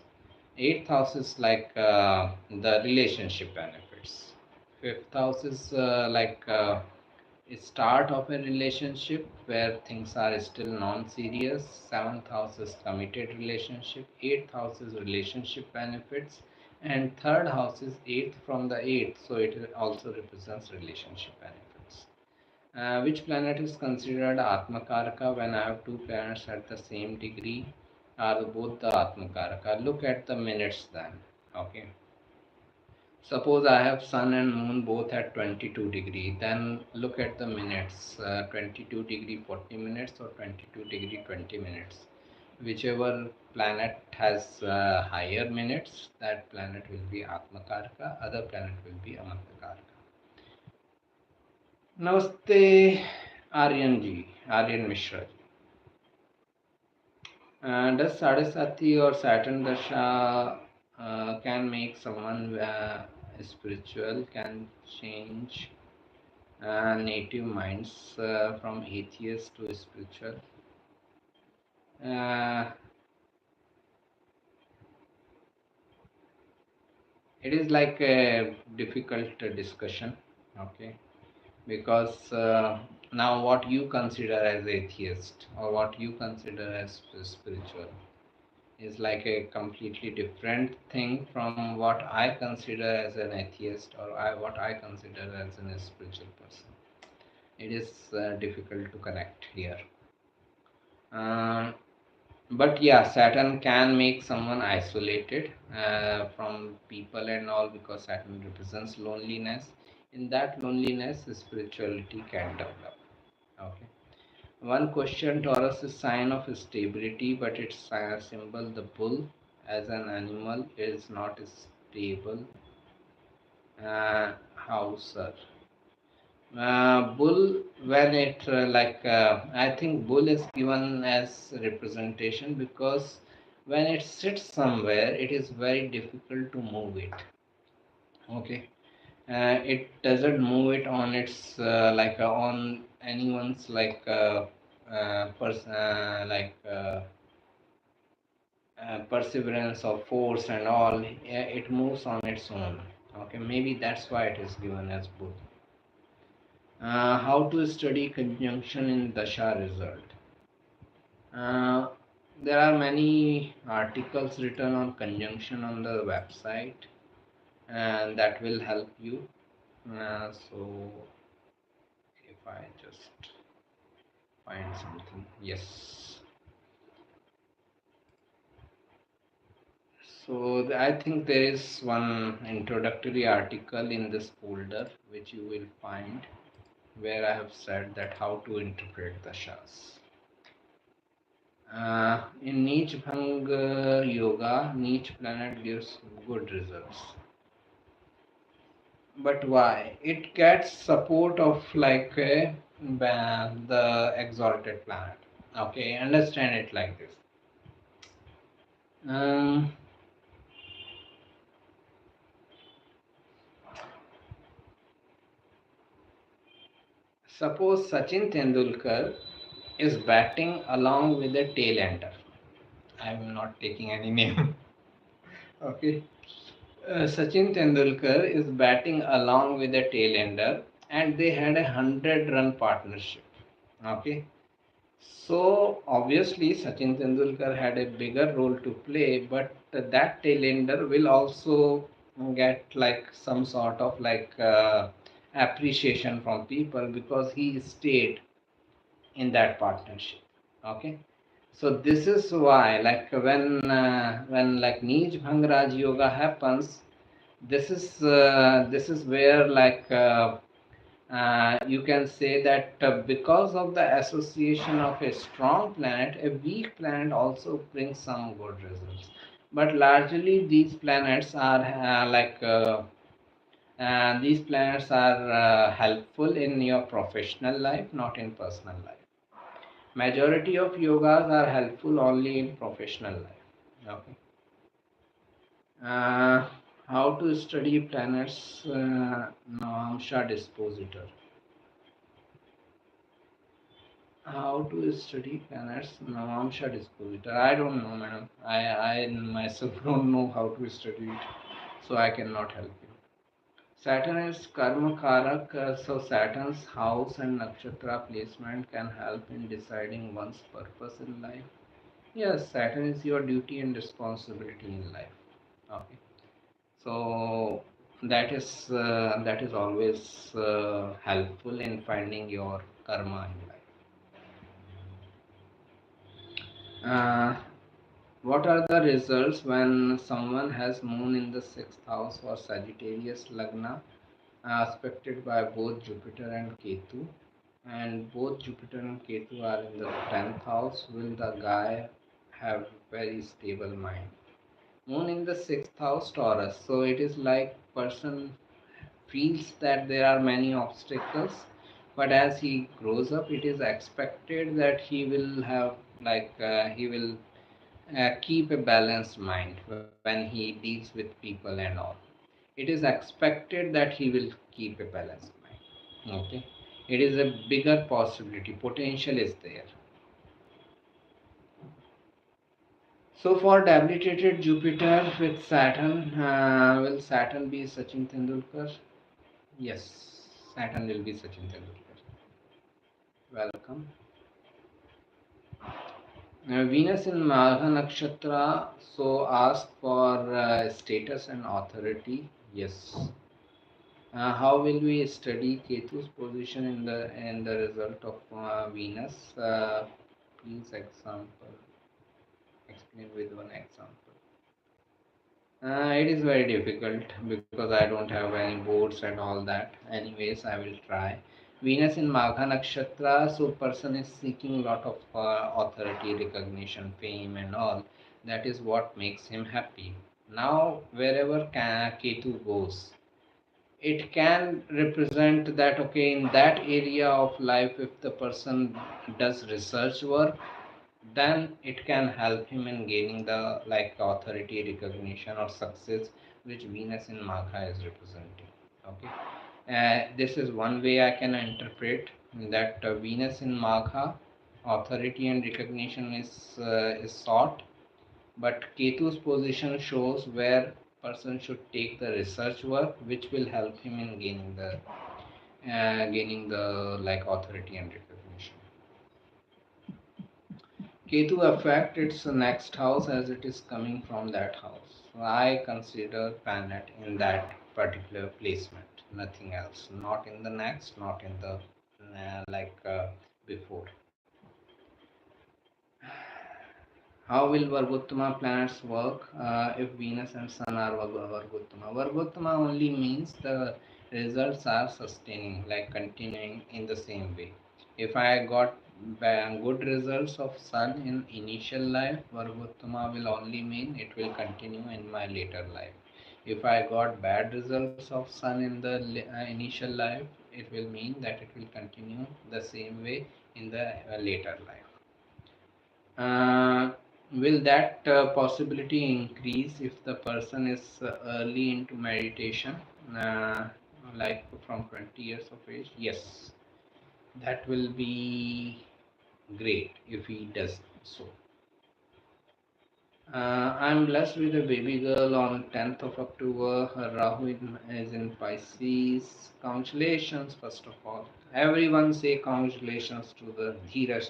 Eighth house is like the relationship benefits. Fifth house is like start of a relationship where things are still non-serious. Seventh house is committed relationship. Eighth house is relationship benefits, and third house is eighth from the eighth, so it also represents relationship benefits. Which planet is considered Atmakaraka when I have two planets at the same degree? Are both the Atmakaraka? Look at the minutes then. Okay. Suppose I have Sun and Moon both at 22 degree, then look at the minutes, 22 degree 40 minutes or 22 degree 20 minutes. Whichever planet has higher minutes, that planet will be Atmakaraka, other planet will be Amartakaraka. Namaste, Aryan ji, Aryan Mishra ji. Does Sadhasati or Saturn Dasha can make someone spiritual, can change native minds from atheist to spiritual? Uh, it is like a difficult discussion, okay? Because now what you consider as atheist or what you consider as spiritual is like a completely different thing from what I consider as an atheist or what I consider as a spiritual person. It is difficult to connect here. Um, but yeah, Saturn can make someone isolated from people and all, because Saturn represents loneliness. In that loneliness, spirituality can develop. Okay. One question: Taurus is sign of stability, but its symbol, the bull, as an animal, is not stable. How, sir? Bull, when it I think bull is given as representation because when it sits somewhere, it is very difficult to move it. Okay, it doesn't move it on its on anyone's perseverance or force and all. It moves on its own. Okay, maybe that's why it is given as bull. How to study conjunction in dasha result? uh, there are many articles written on conjunction on the website, and that will help you. So if I just find something, yes. So I think there is one introductory article in this folder which you will find, where I have said that how to interpret the shas. In Neech Bhang Yoga, Neech planet gives good results. But why? It gets support of the exalted planet. Okay, understand it like this. Um, Suppose Sachin Tendulkar is batting along with a tail ender. I'm not taking any name. Okay. Sachin Tendulkar is batting along with a tailender, and they had a 100-run partnership. Okay. So obviously Sachin Tendulkar had a bigger role to play, but that tailender will also get like some sort of like appreciation from people because he stayed in that partnership. Okay, so this is why like when like Nij Bhang Raj Yoga happens, this is where like you can say that because of the association of a strong planet, a weak planet also brings some good results. But largely, these planets are helpful in your professional life, not in personal life. Majority of yogas are helpful only in professional life. Okay. Uh, how to study planets? Namsha Dispositor. How to study planets? Navamsha Dispositor. I don't know, madam. I myself don't know how to study it, so I cannot help you. Saturn is Karma Karak, so Saturn's house and nakshatra placement can help in deciding one's purpose in life. Yes, Saturn is your duty and responsibility in life. Okay, so that is always helpful in finding your karma in life. What are the results when someone has moon in the sixth house or Sagittarius Lagna aspected by both Jupiter and Ketu? And both Jupiter and Ketu are in the 10th house. Will the guy have very stable mind? Moon in the sixth house, Taurus. So it is like person feels that there are many obstacles, but as he grows up, it is expected that he will have he will keep a balanced mind when he deals with people and all. It is expected that he will keep a balanced mind. Okay, it is a bigger possibility. Potential is there. So for debilitated Jupiter with Saturn, will Saturn be Sachin Tendulkar? Yes, Saturn will be Sachin Tendulkar. Welcome. Venus in Magha Nakshatra, so ask for status and authority. Yes. How will we study Ketu's position in the result of Venus? Please explain with one example. It is very difficult because I don't have any boards and all that. Anyways, I will try. Venus in Magha Nakshatra, so person is seeking a lot of authority, recognition, fame, and all. That is what makes him happy. Now, wherever Ketu goes, it can represent that okay, in that area of life, if the person does research work, then it can help him in gaining the like authority, recognition, or success which Venus in Magha is representing. Okay, this is one way I can interpret that Venus in Magha, authority and recognition is sought, but Ketu's position shows where person should take the research work which will help him in gaining the like authority and recognition. Ketu affect its next house as it is coming from that house. So I consider planet in that particular placement, nothing else. Not in the next, not in the before. How will Vargottama planets work if Venus and Sun are Vargottama? Vargottama only means the results are sustaining, like continuing in the same way. If I got good results of Sun in initial life, Vargottama will only mean it will continue in my later life. If I got bad results of Sun in the initial life, it will mean that it will continue the same way in the later life. Uh, will that possibility increase if the person is early into meditation, uh, like from 20 years of age? Yes, that will be great if he does so. I'm blessed with a baby girl on 10th of October. Her Rahu is in Pisces. Congratulations, first of all. Everyone say congratulations to the Dheeraj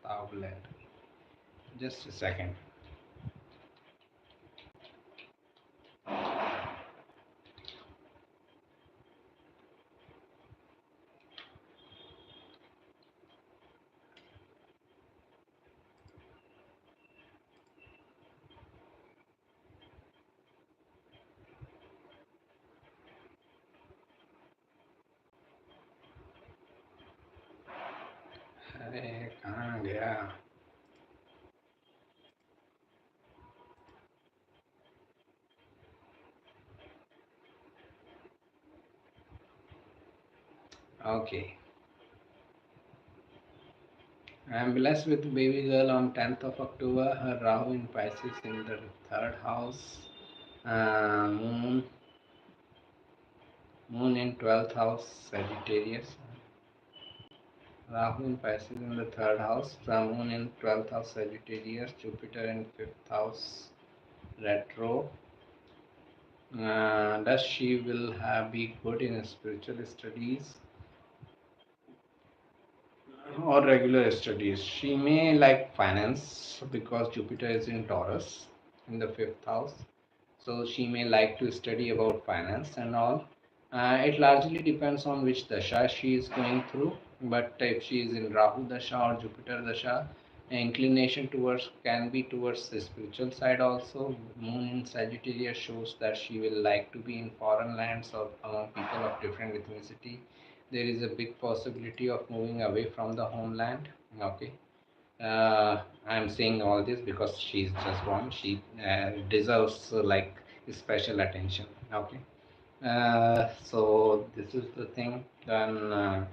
Tavlet. Just a second. अरे कहाँ गया? Okay. I'm blessed with baby girl on 10th of October. Her Rahu in Pisces in the third house. Moon in 12th house Sagittarius. Rahu in Pisces in the third house. Moon in 12th house Sagittarius. Jupiter in 5th house retro. Does she will be good in spiritual studies or regular studies? She may like finance because Jupiter is in Taurus in the 5th house. So she may like to study about finance and all. It largely depends on which dasha she is going through. But if she is in Rahu dasha or Jupiter dasha, inclination towards can be towards the spiritual side also. Moon in Sagittarius shows that she will like to be in foreign lands or among people of different ethnicity. There is a big possibility of moving away from the homeland. Okay, I'm saying all this because she's just one. She deserves like special attention. Okay. So this is the thing. Then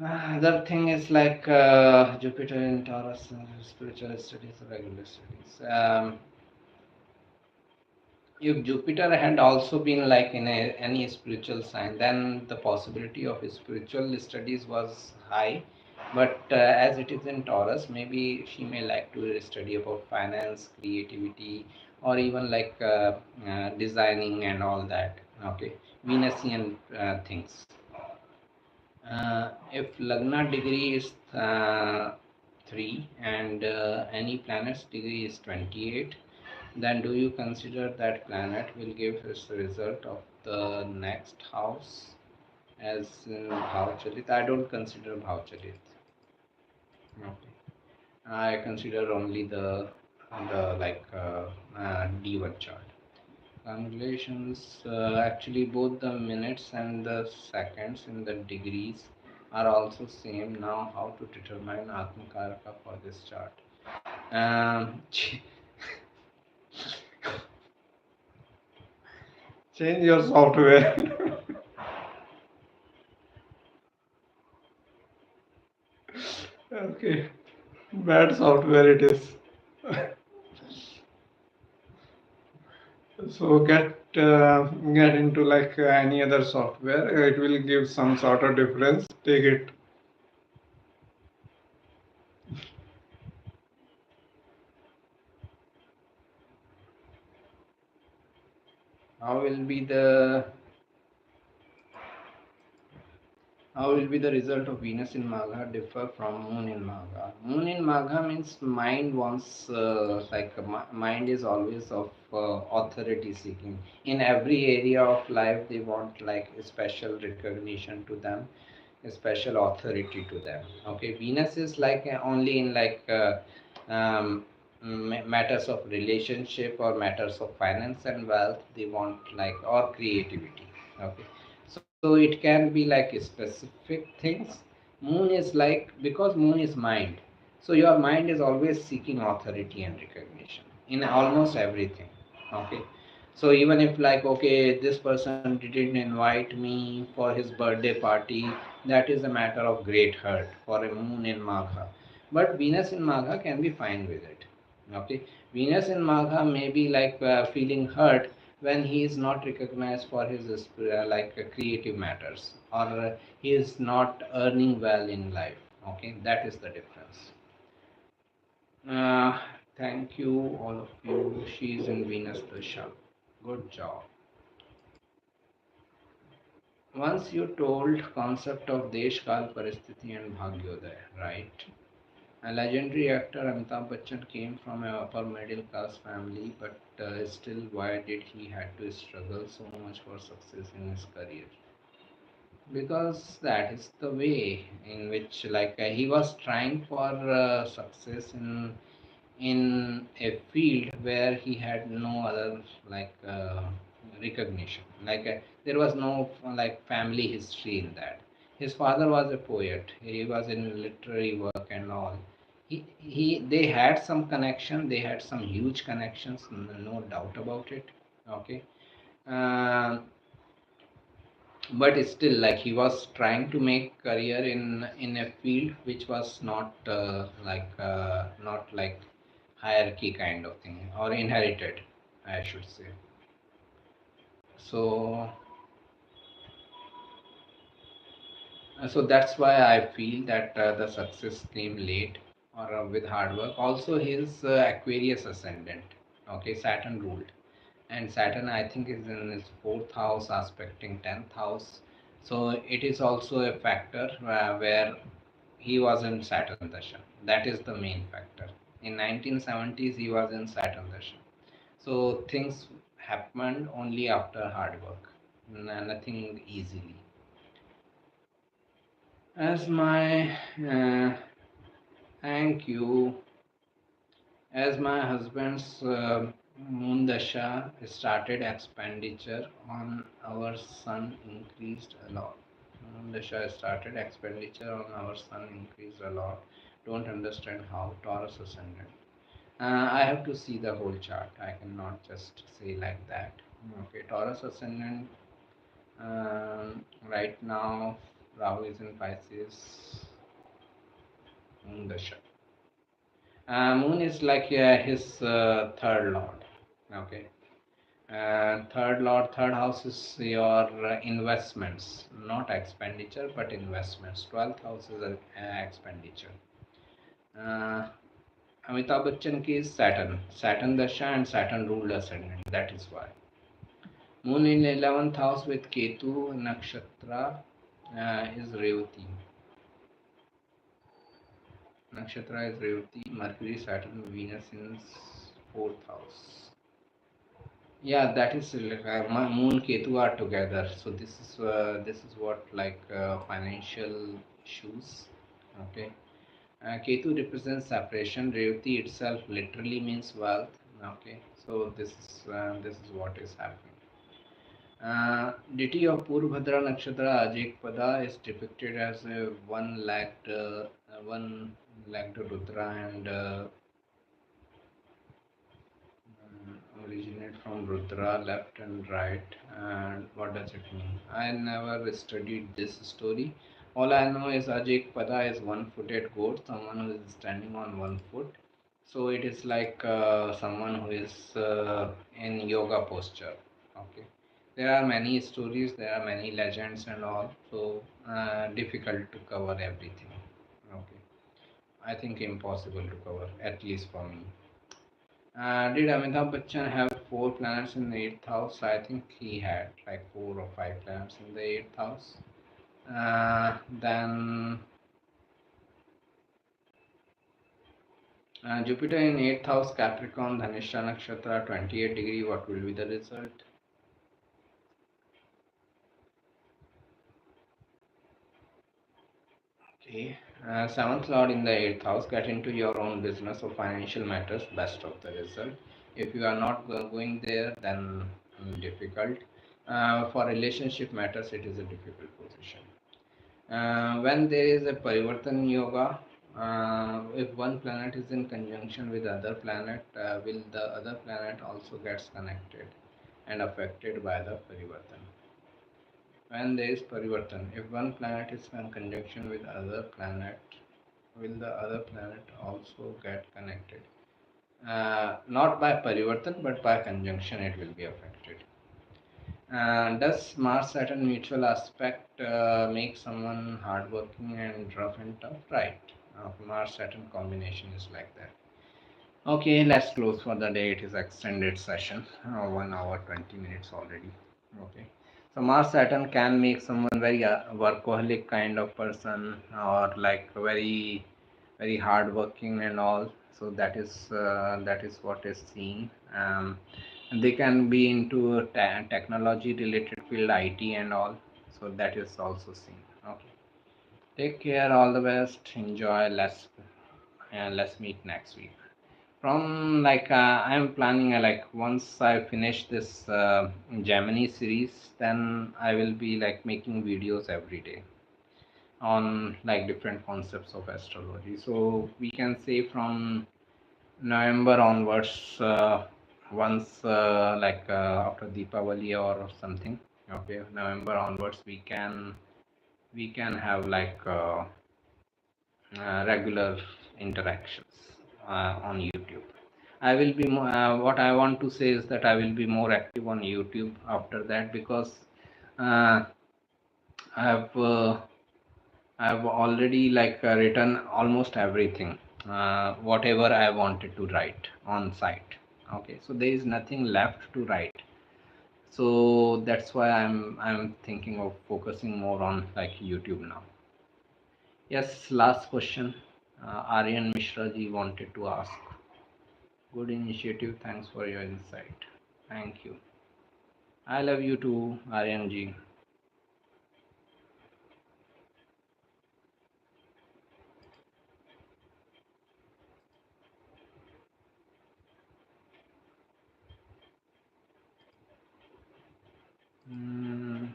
other thing is like Jupiter in Taurus, spiritual studies, regular studies. If Jupiter had also been like in any spiritual sign, then the possibility of spiritual studies was high. But as it is in Taurus, maybe she may like to study about finance, creativity, or even like designing and all that. Okay, Venusian things. If Lagna degree is 3 and any planet's degree is 28, then do you consider that planet will give us the result of the next house as in Bhavcharit? I don't consider Bhavcharit. Okay. I consider only the like D1 chart. Congratulations. Actually, both the minutes and the seconds in the degrees are also same. Now, how to determine Atmakaraka for this chart? Ch- change your software. Okay, bad software it is. So get into like any other software. It will give some sort of difference. Take it. How will be the How will be the result of Venus in Magha differ from Moon in Magha? Moon in Magha means mind wants, mind is always of authority seeking. In every area of life, they want like a special recognition to them, a special authority to them. Okay, Venus is like only in like um, matters of relationship or matters of finance and wealth. They want like or creativity. Okay, so it can be like specific things. Moon is like because moon is mind. So your mind is always seeking authority and recognition in almost everything. Okay. So even if like okay, this person didn't invite me for his birthday party, that is a matter of great hurt for a moon in Magha. But Venus in Magha can be fine with it. Okay. Venus in Magha may be like feeling hurt when he is not recognized for his creative matters or he is not earning well in life. Okay, that is the difference. Thank you, all of you. She's in Venus Dasha. Good job. Once you told concept of Desh Kal Paristiti and Bhagyodaya, right? A legendary actor Amitabh Bachchan came from a upper middle class family, but still, why did he had to struggle so much for success in his career? Because that is the way in which, like, he was trying for success in a field where he had no other like recognition, like there was no like family history in that. His father was a poet, he was in literary work and all. He They had some connection, they had some huge connections, no doubt about it. Okay. Um but still, like, he was trying to make career in a field which was not like hierarchy kind of thing, or inherited, I should say. So so that's why I feel that the success came late, or with hard work. Also, his Aquarius ascendant, okay, Saturn ruled, and Saturn, I think, is in his fourth house aspecting 10th house. So it is also a factor where he was in Saturn Dasha. That is the main factor. In 1970s, he was in Saturn Dasha. So things happened only after hard work, nothing easily. As my thank you. As my husband's moon dasha started, expenditure on our son increased a lot. Moon dasha started, expenditure on our son increased a lot. Don't understand how. Taurus ascendant. I have to see the whole chart. I cannot just say like that. Okay, Taurus ascendant. Right now, Rahu is in Pisces. Moon dasha. Moon is like his third lord. Okay. Third lord, third house is your investments, not expenditure, but investments. 12th house is expenditure. Uh, Amitabh Bachchan ki is Saturn. Saturn Dasha and Saturn ruled ascendant. That is why. Moon in 11th house with Ketu Nakshatra is Revati. Nakshatra is Revati. Mercury, Saturn, Venus in 4th house. Yeah, that is like my moon Ketu are together. So this is what, like financial issues. Okay. Ketu represents separation. Revati itself literally means wealth. Okay. So this is what is happening. Deity of Purvabhadra Nakshatra Ajekpada is depicted as a one-legged Rudra, and originate from Rudra, left and right. And what does it mean? I never studied this story. All I know is Ajik Pada is one-footed goat, someone who is standing on one foot. So it is like someone who is in yoga posture. Okay. There are many stories, there are many legends and all. So difficult to cover everything. Okay. I think impossible to cover, at least for me. Did Amitabh Bachchan have four planets in the eighth house? I think he had like four or five planets in the eighth house. Then Jupiter in eighth house, Capricorn, Dhanisha Nakshatra, 28 degree. What will be the result? Okay. Seventh Lord in the eighth house. Get into your own business or financial matters. Best of the result. If you are not going there, then difficult. For relationship matters, it is a difficult position. When there is a Parivartan Yoga, if one planet is in conjunction with other planet, will the other planet also gets connected and affected by the Parivartan? When there is Parivartan, if one planet is in conjunction with other planet, will the other planet also get connected? Not by Parivartan, but by conjunction it will be affected. Does Mars Saturn mutual aspect make someone hardworking and rough and tough? Right. Mars Saturn combination is like that. Okay, let's close for the day. It is extended session, 1 hour 20 minutes already. Okay, so Mars Saturn can make someone very workaholic kind of person, or like very hardworking and all. So that is what is seen. And they can be into technology related field, IT and all. So that is also seen. Okay, take care. All the best. Enjoy. Let's meet next week. From like I'm planning like once I finish this Gemini series, then I will be like making videos every day on like different concepts of astrology. So we can say from November onwards, once after Deepavali or something. Okay, November onwards we can have like regular interactions on YouTube. I will be more, what I want to say is that I will be more active on YouTube after that, because uh, I have already like written almost everything, whatever I wanted to write on site. Okay, so there is nothing left to write. So that's why I'm thinking of focusing more on like YouTube now. Yes, last question. Aryan Mishra ji wanted to ask. Good initiative. Thanks for your insight. Thank you. I love you too, Aryan ji. Mm,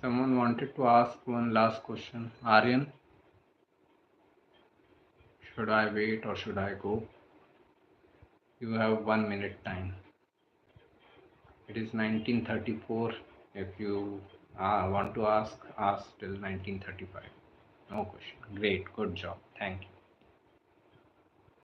someone wanted to ask one last question. Aryan, should I wait or should I go? You have 1 minute time. It is 1934. If you want to ask, ask till 1935. No question. Great. Good job. Thank you.